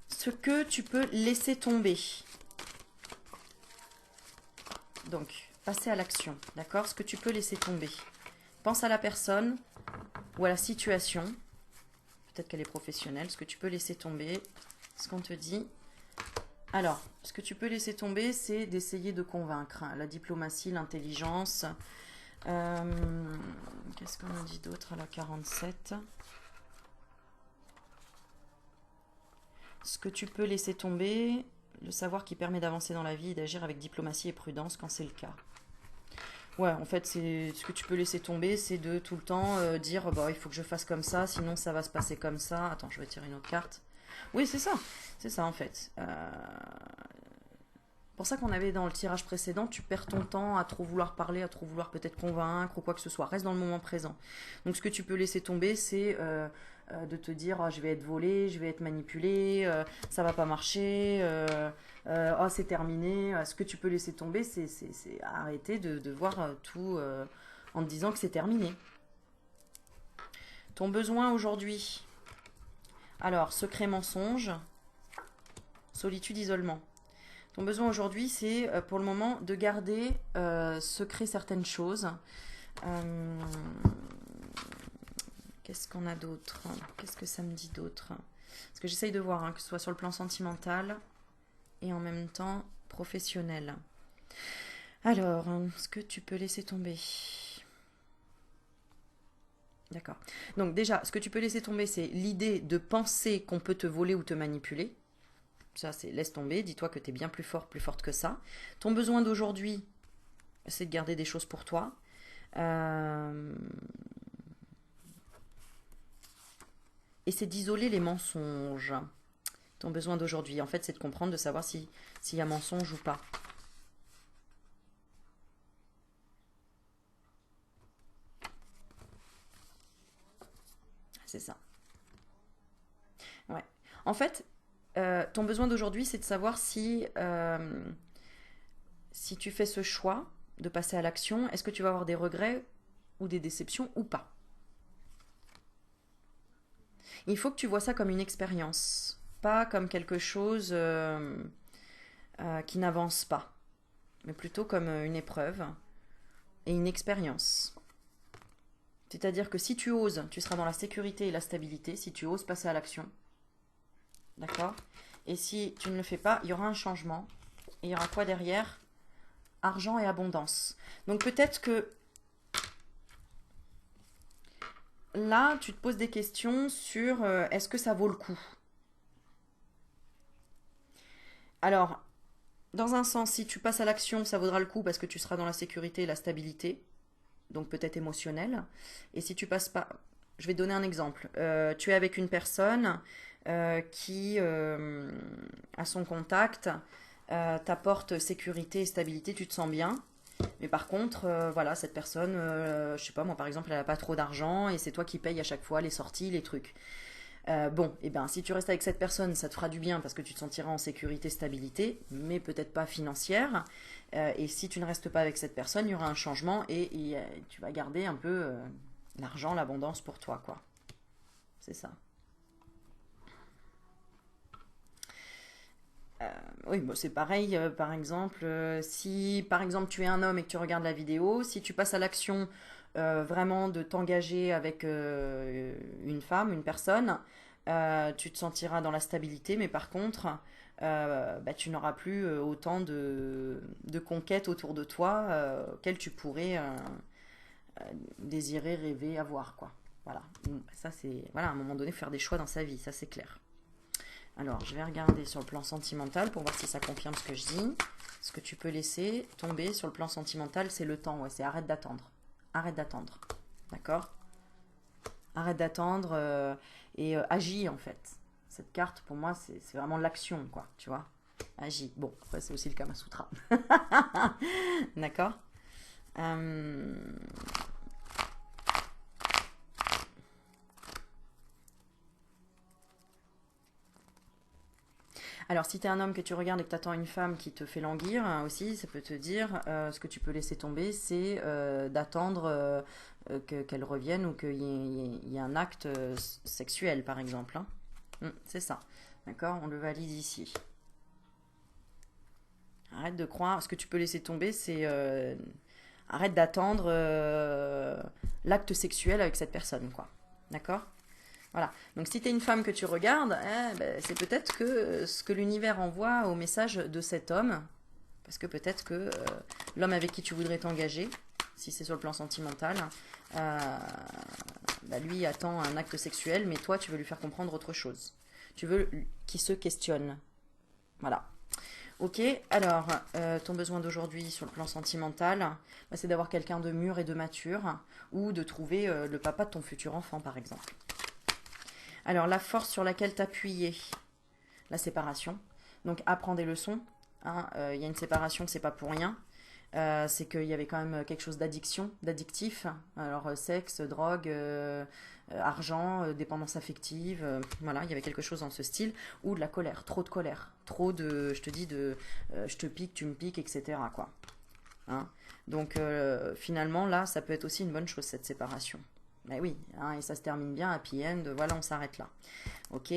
ce que tu peux laisser tomber. Donc, passer à l'action, d'accord? Ce que tu peux laisser tomber. Pense à la personne ou à la situation. Peut-être qu'elle est professionnelle. Ce que tu peux laisser tomber. Ce qu'on te dit. Alors, ce que tu peux laisser tomber, c'est d'essayer de convaincre. La diplomatie, l'intelligence. Qu'est-ce qu'on a dit d'autre à la 47? Ce que tu peux laisser tomber, le savoir qui permet d'avancer dans la vie et d'agir avec diplomatie et prudence quand c'est le cas. Ouais, en fait, c'est ce que tu peux laisser tomber, c'est de tout le temps dire bah, il faut que je fasse comme ça, sinon ça va se passer comme ça. Attends, je vais tirer une autre carte. Oui, c'est ça en fait. Pour ça qu'on avait dans le tirage précédent, tu perds ton temps à trop vouloir parler, à trop vouloir peut-être convaincre ou quoi que ce soit. Reste dans le moment présent. Donc ce que tu peux laisser tomber, c'est de te dire oh, je vais être volé, je vais être manipulé, ça va pas marcher, oh c'est terminé. Ce que tu peux laisser tomber, c'est arrêter de voir tout en te disant que c'est terminé. Ton besoin aujourd'hui, alors secret mensonge, solitude, isolement. Ton besoin aujourd'hui, c'est pour le moment de garder secret certaines choses. Qu'est-ce qu'on a d'autre? Qu'est-ce que ça me dit d'autre? Parce que j'essaye de voir, hein, que ce soit sur le plan sentimental et en même temps professionnel. Alors, est-ce que tu peux laisser tomber? D'accord. Donc déjà, ce que tu peux laisser tomber, c'est l'idée de penser qu'on peut te voler ou te manipuler. Ça, c'est laisse tomber. Dis-toi que tu es bien plus fort, plus forte que ça. Ton besoin d'aujourd'hui, c'est de garder des choses pour toi. Et c'est d'isoler les mensonges. Ton besoin d'aujourd'hui, en fait, c'est de comprendre, de savoir s'il y a mensonge ou pas. C'est ça. Ouais. En fait, ton besoin d'aujourd'hui, c'est de savoir si tu fais ce choix de passer à l'action, est-ce que tu vas avoir des regrets ou des déceptions ou pas. Il faut que tu vois ça comme une expérience, pas comme quelque chose qui n'avance pas, mais plutôt comme une épreuve et une expérience. C'est-à-dire que si tu oses, tu seras dans la sécurité et la stabilité, si tu oses passer à l'action. D'accord? Et si tu ne le fais pas, il y aura un changement. Et il y aura quoi derrière? Argent et abondance. Donc peut-être que là, tu te poses des questions sur est-ce que ça vaut le coup? Alors, dans un sens, si tu passes à l'action, ça vaudra le coup parce que tu seras dans la sécurité et la stabilité, donc peut-être émotionnelle. Et si tu passes pas, je vais donner un exemple. Tu es avec une personne qui, à son contact, t'apporte sécurité et stabilité, tu te sens bien. Mais par contre, voilà, cette personne, je sais pas, moi par exemple, elle n'a pas trop d'argent et c'est toi qui payes à chaque fois les sorties, les trucs. Bon, et ben si tu restes avec cette personne, ça te fera du bien parce que tu te sentiras en sécurité, stabilité, mais peut-être pas financière. Et si tu ne restes pas avec cette personne, il y aura un changement et tu vas garder un peu l'argent, l'abondance pour toi, quoi. C'est ça. Oui, bon, c'est pareil, par exemple, si par exemple tu es un homme et que tu regardes la vidéo, si tu passes à l'action vraiment de t'engager avec une femme, une personne, tu te sentiras dans la stabilité, mais par contre, bah, tu n'auras plus autant de conquêtes autour de toi auxquelles tu pourrais désirer, rêver, avoir, quoi. Voilà, ça c'est, voilà, à un moment donné, faire des choix dans sa vie, ça c'est clair. Alors, je vais regarder sur le plan sentimental pour voir si ça confirme ce que je dis. Ce que tu peux laisser tomber sur le plan sentimental, c'est le temps. Ouais, c'est arrête d'attendre. Arrête d'attendre. D'accord? Arrête d'attendre et agis en fait. Cette carte, pour moi, c'est vraiment l'action, quoi. Tu vois? Agis. Bon, après, c'est aussi le Kama Sutra. D'accord? euh, Alors, si tu es un homme que tu regardes et que tu attends une femme qui te fait languir, hein, aussi, ça peut te dire ce que tu peux laisser tomber, c'est d'attendre qu'elle revienne ou qu'il y ait un acte sexuel, par exemple. Hein. C'est ça. D'accord? On le valide ici. Arrête de croire. Ce que tu peux laisser tomber, c'est arrête d'attendre l'acte sexuel avec cette personne, quoi. D'accord? Voilà. Donc si tu es une femme que tu regardes, ben, c'est peut-être que ce que l'univers envoie au message de cet homme, parce que peut-être que l'homme avec qui tu voudrais t'engager, si c'est sur le plan sentimental, bah, lui attend un acte sexuel, mais toi tu veux lui faire comprendre autre chose. Tu veux qu'il se questionne. Voilà. Ok, alors ton besoin d'aujourd'hui sur le plan sentimental, bah, c'est d'avoir quelqu'un de mûr et de mature, ou de trouver le papa de ton futur enfant par exemple. Alors, la force sur laquelle t'appuyer, la séparation. Donc, apprends des leçons. Hein, y a une séparation, c'est pas pour rien. C'est qu'il y avait quand même quelque chose d'addiction, d'addictif. Alors sexe, drogue, argent, dépendance affective, voilà, il y avait quelque chose dans ce style, ou de la colère, trop de, je te dis, de je te pique, tu me piques, etc. quoi. Hein. Donc finalement, là, ça peut être aussi une bonne chose, cette séparation. Mais oui, hein, et ça se termine bien, happy end, voilà, on s'arrête là. Ok.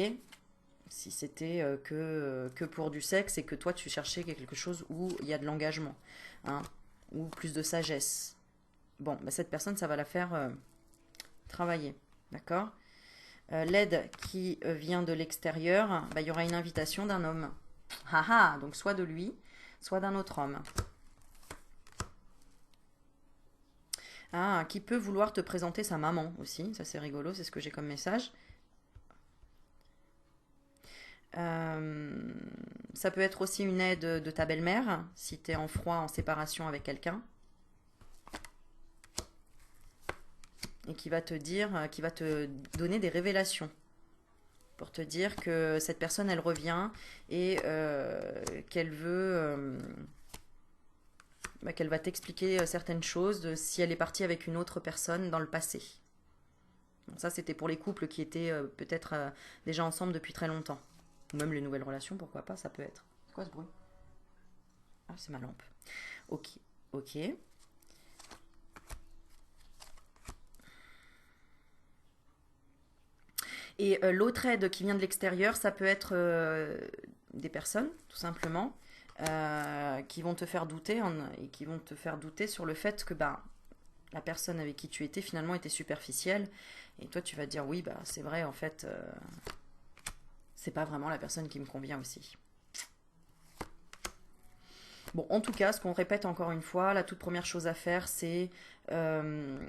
Si c'était que pour du sexe et que toi tu cherchais quelque chose où il y a de l'engagement, hein, ou plus de sagesse. Bon, bah, cette personne, ça va la faire travailler, d'accord. L'aide qui vient de l'extérieur, bah, il y aura une invitation d'un homme. Ah ah, donc soit de lui, soit d'un autre homme. Ah, qui peut vouloir te présenter sa maman aussi, ça c'est rigolo, c'est ce que j'ai comme message. Euh, Ça peut être aussi une aide de ta belle-mère, si tu es en froid, en séparation avec quelqu'un. Et qui va te dire, qui va te donner des révélations. Pour te dire que cette personne, elle revient et qu'elle veut... bah, qu'elle va t'expliquer certaines choses de si elle est partie avec une autre personne dans le passé. Bon, ça, c'était pour les couples qui étaient peut-être déjà ensemble depuis très longtemps. Ou même les nouvelles relations, pourquoi pas, ça peut être. C'est quoi ce bruit? Ah, c'est ma lampe. Ok, ok. Et l'autre aide qui vient de l'extérieur, ça peut être des personnes, tout simplement, qui vont te faire douter et qui vont te faire douter sur le fait que bah, la personne avec qui tu étais finalement était superficielle. Et toi, tu vas te dire oui, bah c'est vrai, en fait, c'est pas vraiment la personne qui me convient aussi. Bon, en tout cas, ce qu'on répète encore une fois, la toute première chose à faire, c'est euh,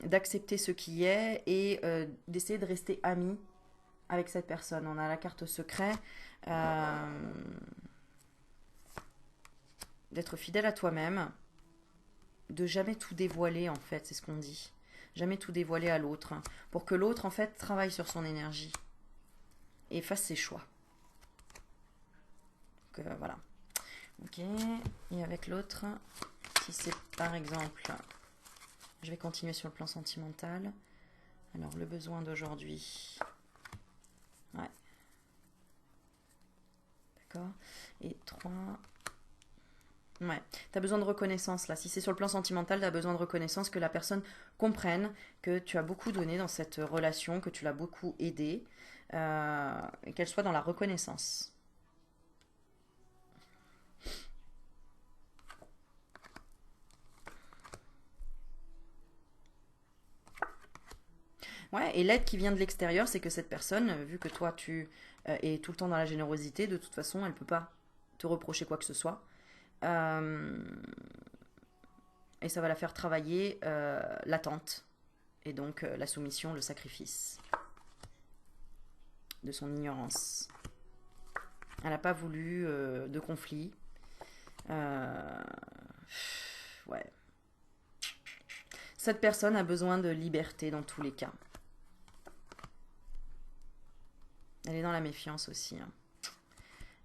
d'accepter ce qui est et d'essayer de rester ami avec cette personne. On a la carte secret, euh, d'être fidèle à toi-même, de jamais tout dévoiler en fait, c'est ce qu'on dit. Jamais tout dévoiler à l'autre, pour que l'autre en fait travaille sur son énergie et fasse ses choix. Donc voilà. Ok, et avec l'autre, si c'est par exemple, je vais continuer sur le plan sentimental. Alors le besoin d'aujourd'hui. Ouais. D'accord. Et 3. Ouais, tu as besoin de reconnaissance là. Si c'est sur le plan sentimental, tu as besoin de reconnaissance, que la personne comprenne que tu as beaucoup donné dans cette relation, que tu l'as beaucoup aidé, et qu'elle soit dans la reconnaissance. Ouais, et l'aide qui vient de l'extérieur, c'est que cette personne, vu que toi tu es tout le temps dans la générosité, de toute façon, elle peut pas te reprocher quoi que ce soit. Euh, et ça va la faire travailler l'attente, et donc la soumission, le sacrifice de son ignorance. Elle n'a pas voulu de conflit. Euh, ouais. Cette personne a besoin de liberté dans tous les cas. Elle est dans la méfiance aussi. Hein.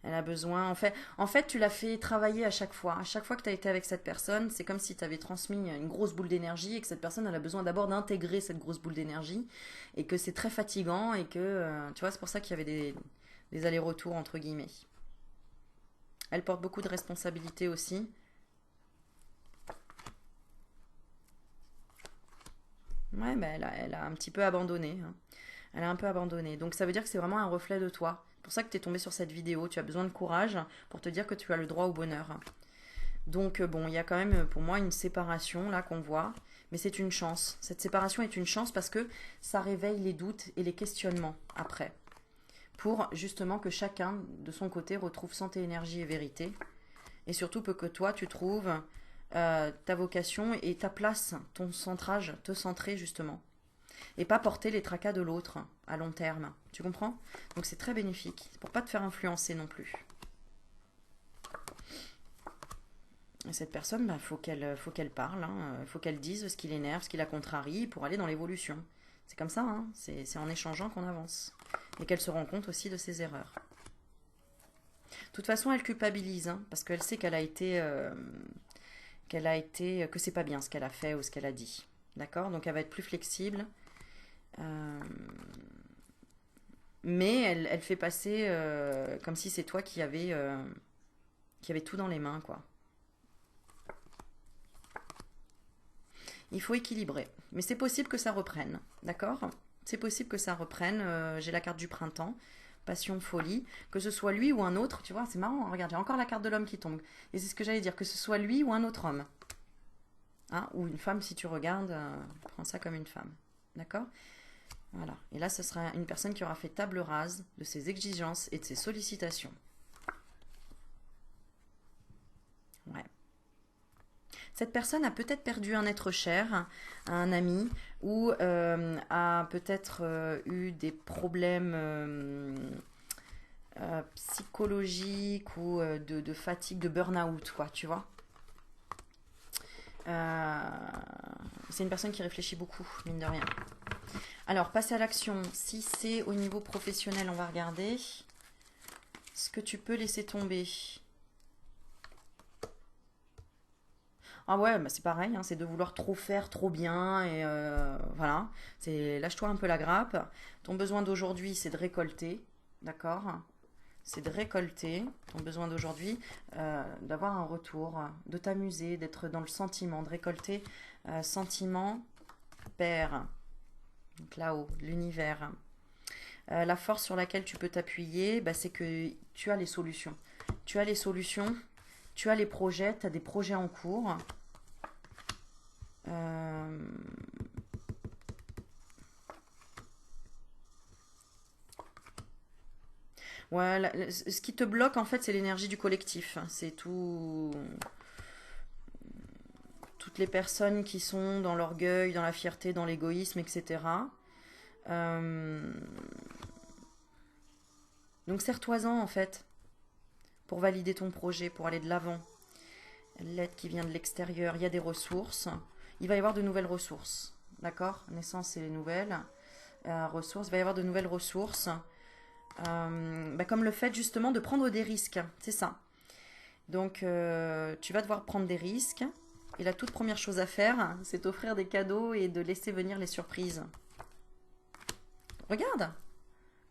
Elle a besoin. En fait, tu l'as fait travailler à chaque fois. À chaque fois que tu as été avec cette personne, c'est comme si tu avais transmis une grosse boule d'énergie et que cette personne, elle a besoin d'abord d'intégrer cette grosse boule d'énergie et que c'est très fatigant et que, tu vois, c'est pour ça qu'il y avait des allers-retours entre guillemets. Elle porte beaucoup de responsabilités aussi. Ouais, bah elle a un petit peu abandonné. Hein. Elle a un peu abandonné. Donc ça veut dire que c'est vraiment un reflet de toi. C'est pour ça que tu es tombé sur cette vidéo. Tu as besoin de courage pour te dire que tu as le droit au bonheur. Donc bon, il y a quand même pour moi une séparation là qu'on voit. Mais c'est une chance. Cette séparation est une chance parce que ça réveille les doutes et les questionnements après. Pour justement que chacun de son côté retrouve santé, énergie et vérité. Et surtout pour que toi tu trouves ta vocation et ta place, ton centrage, te centrer justement. Et pas porter les tracas de l'autre à long terme. Tu comprends? Donc c'est très bénéfique. C'est pour pas te faire influencer non plus. Et cette personne, bah, faut qu'elle parle, hein. Faut qu'elle dise ce qui l'énerve, ce qui la contrarie pour aller dans l'évolution. C'est comme ça, hein. C'est en échangeant qu'on avance. Et qu'elle se rend compte aussi de ses erreurs. De toute façon, elle culpabilise, hein, parce qu'elle sait qu'elle a été qu'elle a été, que c'est pas bien ce qu'elle a fait ou ce qu'elle a dit. D'accord? Donc elle va être plus flexible. Euh, mais elle fait passer comme si c'est toi qui avait tout dans les mains, quoi. Il faut équilibrer. Mais c'est possible que ça reprenne. D'accord? C'est possible que ça reprenne. J'ai la carte du printemps. Passion, folie. Que ce soit lui ou un autre. Tu vois, c'est marrant. Regarde, j'ai encore la carte de l'homme qui tombe. Et c'est ce que j'allais dire. Que ce soit lui ou un autre homme. Hein, ou une femme, si tu regardes. Prends ça comme une femme. D'accord? Voilà. Et là, ce sera une personne qui aura fait table rase de ses exigences et de ses sollicitations. Ouais. Cette personne a peut-être perdu un être cher, un ami, ou a peut-être eu des problèmes psychologiques ou de fatigue, de burn-out, quoi, tu vois. Euh, c'est une personne qui réfléchit beaucoup, mine de rien. Alors, passer à l'action. Si c'est au niveau professionnel, on va regarder ce que tu peux laisser tomber. Ah ouais, bah c'est pareil, hein, c'est de vouloir trop faire, trop bien, et voilà. C'est lâche-toi un peu la grappe. Ton besoin d'aujourd'hui, c'est de récolter, d'accord? C'est de récolter. Ton besoin d'aujourd'hui, d'avoir un retour, de t'amuser, d'être dans le sentiment, de récolter sentiment, père, donc là-haut, l'univers. La force sur laquelle tu peux t'appuyer, bah, c'est que tu as les solutions. Tu as les solutions, tu as les projets, tu as des projets en cours. Euh, Ouais, ce qui te bloque en fait, c'est l'énergie du collectif. C'est toutes les personnes qui sont dans l'orgueil, dans la fierté, dans l'égoïsme, etc. Euh, donc serre-toi-en en fait pour valider ton projet, pour aller de l'avant. L'aide qui vient de l'extérieur, il y a des ressources. Il va y avoir de nouvelles ressources. D'accord? Naissance, c'est les nouvelles ressources. Il va y avoir de nouvelles ressources. Bah, comme le fait justement de prendre des risques. C'est ça. Donc, tu vas devoir prendre des risques. Et la toute première chose à faire, c'est offrir des cadeaux et de laisser venir les surprises. Regarde,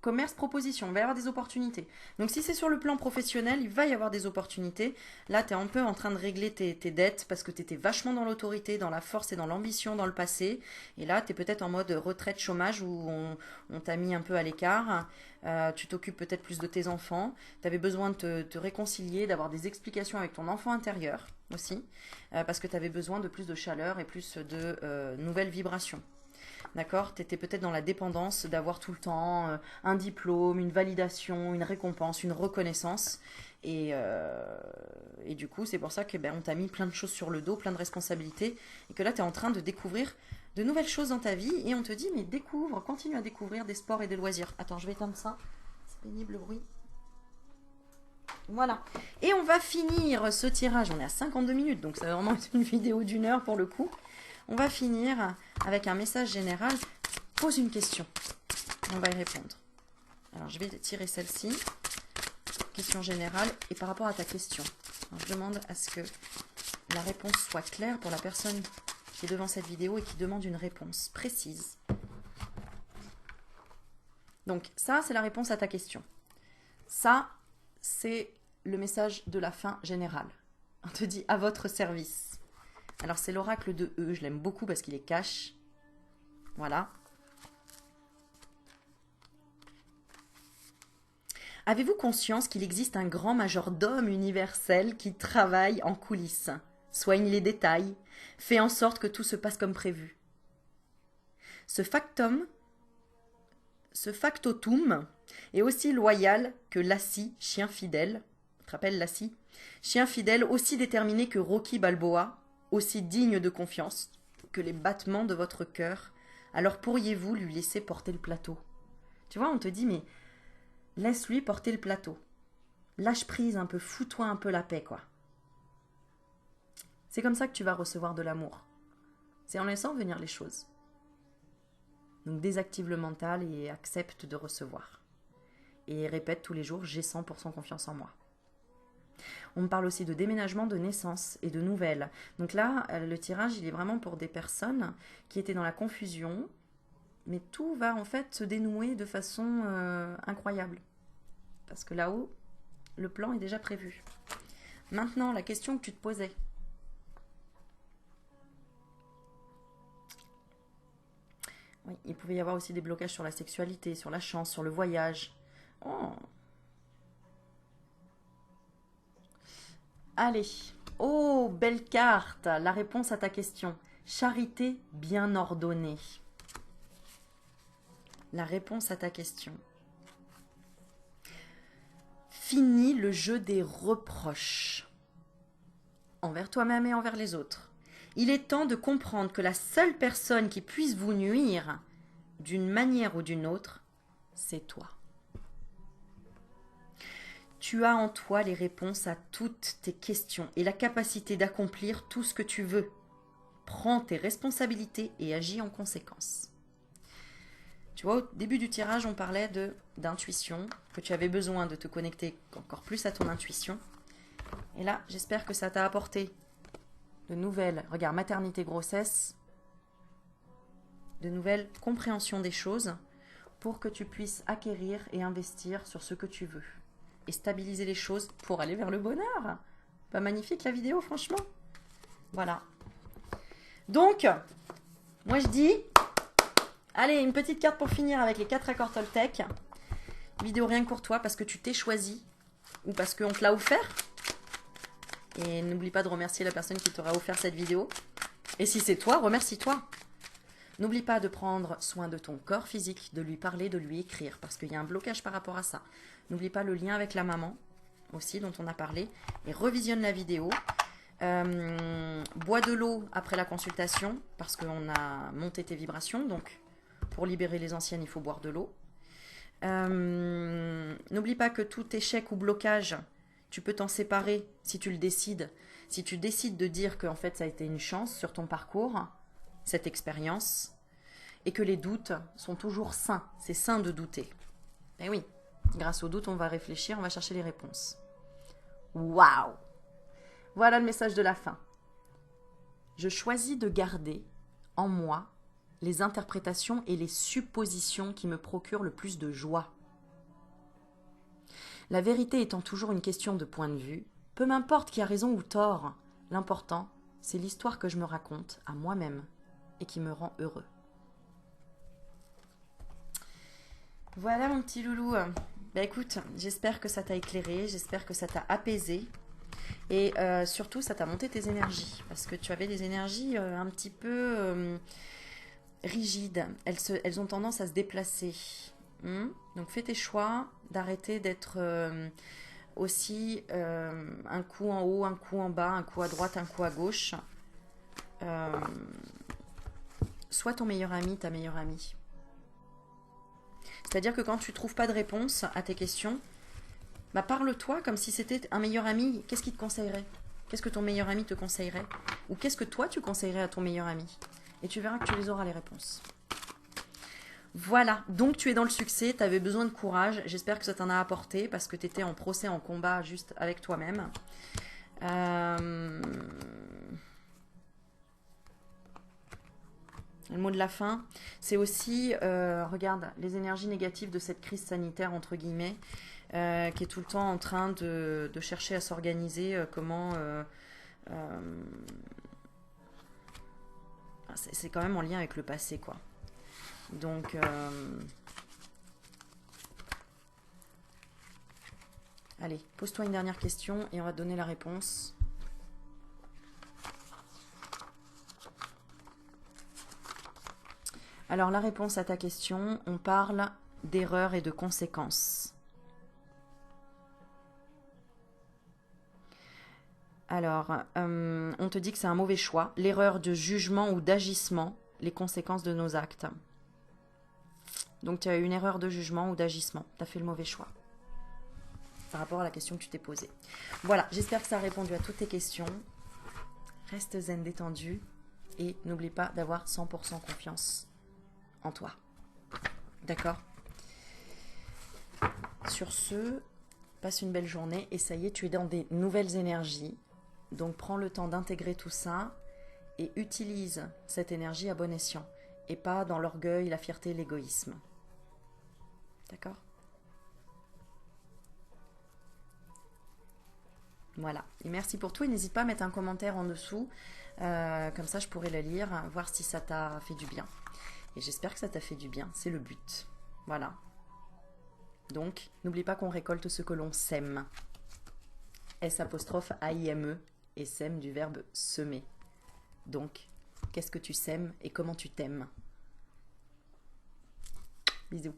commerce, proposition, il va y avoir des opportunités. Donc si c'est sur le plan professionnel, il va y avoir des opportunités. Là, tu es un peu en train de régler tes dettes parce que tu étais vachement dans l'autorité, dans la force et dans l'ambition dans le passé. Et là, tu es peut-être en mode retraite chômage où on t'a mis un peu à l'écart. Tu t'occupes peut-être plus de tes enfants. Tu avais besoin de te réconcilier, d'avoir des explications avec ton enfant intérieur aussi. Parce que tu avais besoin de plus de chaleur et plus de nouvelles vibrations. D'accord? Tu étais peut-être dans la dépendance d'avoir tout le temps un diplôme, une validation, une récompense, une reconnaissance. Et du coup, c'est pour ça que on t'a mis plein de choses sur le dos, plein de responsabilités. Et que là, tu es en train de découvrir de nouvelles choses dans ta vie. Et on te dit, mais découvre, continue à découvrir des sports et des loisirs. Attends, je vais éteindre ça. C'est pénible le bruit. Voilà. Et on va finir ce tirage. On est à 52 minutes, donc ça va vraiment être une vidéo d'1 heure pour le coup. On va finir avec un message général. Pose une question. On va y répondre. Alors, je vais tirer celle-ci. Question générale. Et par rapport à ta question, alors, je demande à ce que la réponse soit claire pour la personne qui est devant cette vidéo et qui demande une réponse précise. Donc, ça, c'est la réponse à ta question. Ça, c'est le message de la fin générale. On te dit à votre service. Alors, c'est l'oracle de E. Je l'aime beaucoup parce qu'il est cash. Voilà. Avez-vous conscience qu'il existe un grand majordome universel qui travaille en coulisses, soigne les détails, fait en sorte que tout se passe comme prévu? Ce factotum est aussi loyal que Lassie, chien fidèle. Tu te rappelles Lassie? Chien fidèle aussi déterminé que Rocky Balboa, aussi digne de confiance que les battements de votre cœur. Alors pourriez-vous lui laisser porter le plateau? Tu vois, on te dit, mais laisse-lui porter le plateau. Lâche prise un peu, fous-toi un peu la paix, quoi. C'est comme ça que tu vas recevoir de l'amour. C'est en laissant venir les choses. Donc désactive le mental et accepte de recevoir. Et répète tous les jours, j'ai 100% confiance en moi. On me parle aussi de déménagement, de naissance et de nouvelles. Donc là, le tirage, il est vraiment pour des personnes qui étaient dans la confusion, mais tout va en fait se dénouer de façon incroyable. Parce que là-haut, le plan est déjà prévu. Maintenant, la question que tu te posais. Oui, il pouvait y avoir aussi des blocages sur la sexualité, sur la chance, sur le voyage. Oh. Allez. Oh, belle carte. La réponse à ta question. Charité bien ordonnée. La réponse à ta question. Fini le jeu des reproches. Envers toi-même et envers les autres. Il est temps de comprendre que la seule personne qui puisse vous nuire, d'une manière ou d'une autre, c'est toi. Tu as en toi les réponses à toutes tes questions et la capacité d'accomplir tout ce que tu veux. Prends tes responsabilités et agis en conséquence. Tu vois, au début du tirage, on parlait d'intuition, que tu avais besoin de te connecter encore plus à ton intuition. Et là, j'espère que ça t'a apporté de nouvelles, regarde, maternité, grossesse, de nouvelles compréhensions des choses pour que tu puisses acquérir et investir sur ce que tu veux et stabiliser les choses pour aller vers le bonheur. Pas magnifique la vidéo, franchement. Voilà. Donc, moi je dis, allez, une petite carte pour finir avec les 4 accords Toltec. Vidéo rien que pour toi parce que tu t'es choisi ou parce qu'on te l'a offert. Et n'oublie pas de remercier la personne qui t'aura offert cette vidéo. Et si c'est toi, remercie-toi. N'oublie pas de prendre soin de ton corps physique, de lui parler, de lui écrire, parce qu'il y a un blocage par rapport à ça. N'oublie pas le lien avec la maman, aussi, dont on a parlé, et revisionne la vidéo. Bois de l'eau après la consultation, parce qu'on a monté tes vibrations, donc pour libérer les anciennes, il faut boire de l'eau. N'oublie pas que tout échec ou blocage, tu peux t'en séparer si tu le décides. Si tu décides de dire que en fait ça a été une chance sur ton parcours, cette expérience, et que les doutes sont toujours sains. C'est sain de douter. Et oui, grâce au doute, on va réfléchir, on va chercher les réponses. Waouh! Voilà le message de la fin. Je choisis de garder en moi les interprétations et les suppositions qui me procurent le plus de joie. La vérité étant toujours une question de point de vue, peu m'importe qui a raison ou tort, l'important, c'est l'histoire que je me raconte à moi-même et qui me rend heureux. Voilà mon petit loulou. Bah écoute, j'espère que ça t'a éclairé, j'espère que ça t'a apaisé et surtout ça t'a monté tes énergies parce que tu avais des énergies un petit peu rigides, elles ont tendance à se déplacer. Donc fais tes choix d'arrêter d'être aussi un coup en haut, un coup en bas, un coup à droite, un coup à gauche. Sois ton meilleur ami, ta meilleure amie. C'est-à-dire que quand tu ne trouves pas de réponse à tes questions, bah parle-toi comme si c'était un meilleur ami. Qu'est-ce qu'il te conseillerait? Qu'est-ce que ton meilleur ami te conseillerait? Ou qu'est-ce que toi tu conseillerais à ton meilleur ami? Et tu verras que tu les auras les réponses. Voilà, donc tu es dans le succès, tu avais besoin de courage. J'espère que ça t'en a apporté parce que tu étais en procès, en combat juste avec toi-même. Le mot de la fin, c'est aussi, regarde, les énergies négatives de cette crise sanitaire, entre guillemets, qui est tout le temps en train de chercher à s'organiser, comment... c'est quand même en lien avec le passé, quoi. Donc... allez, pose-toi une dernière question et on va te donner la réponse. Alors, la réponse à ta question, on parle d'erreurs et de conséquences. Alors, on te dit que c'est un mauvais choix, l'erreur de jugement ou d'agissement, les conséquences de nos actes. Donc, tu as eu une erreur de jugement ou d'agissement, tu as fait le mauvais choix par rapport à la question que tu t'es posée. Voilà, j'espère que ça a répondu à toutes tes questions. Reste zen, détendu et n'oublie pas d'avoir 100% confiance en toi. D'accord? Sur ce, passe une belle journée et ça y est, tu es dans des nouvelles énergies. Donc prends le temps d'intégrer tout ça et utilise cette énergie à bon escient et pas dans l'orgueil, la fierté, l'égoïsme. D'accord? Voilà. Et merci pour tout et n'hésite pas à mettre un commentaire en dessous. Comme ça, je pourrais le lire, voir si ça t'a fait du bien. Et j'espère que ça t'a fait du bien. C'est le but. Voilà. Donc, n'oublie pas qu'on récolte ce que l'on sème. S'-A-I-M-E et sème du verbe semer. Donc, qu'est-ce que tu sèmes et comment tu t'aimes? Bisous.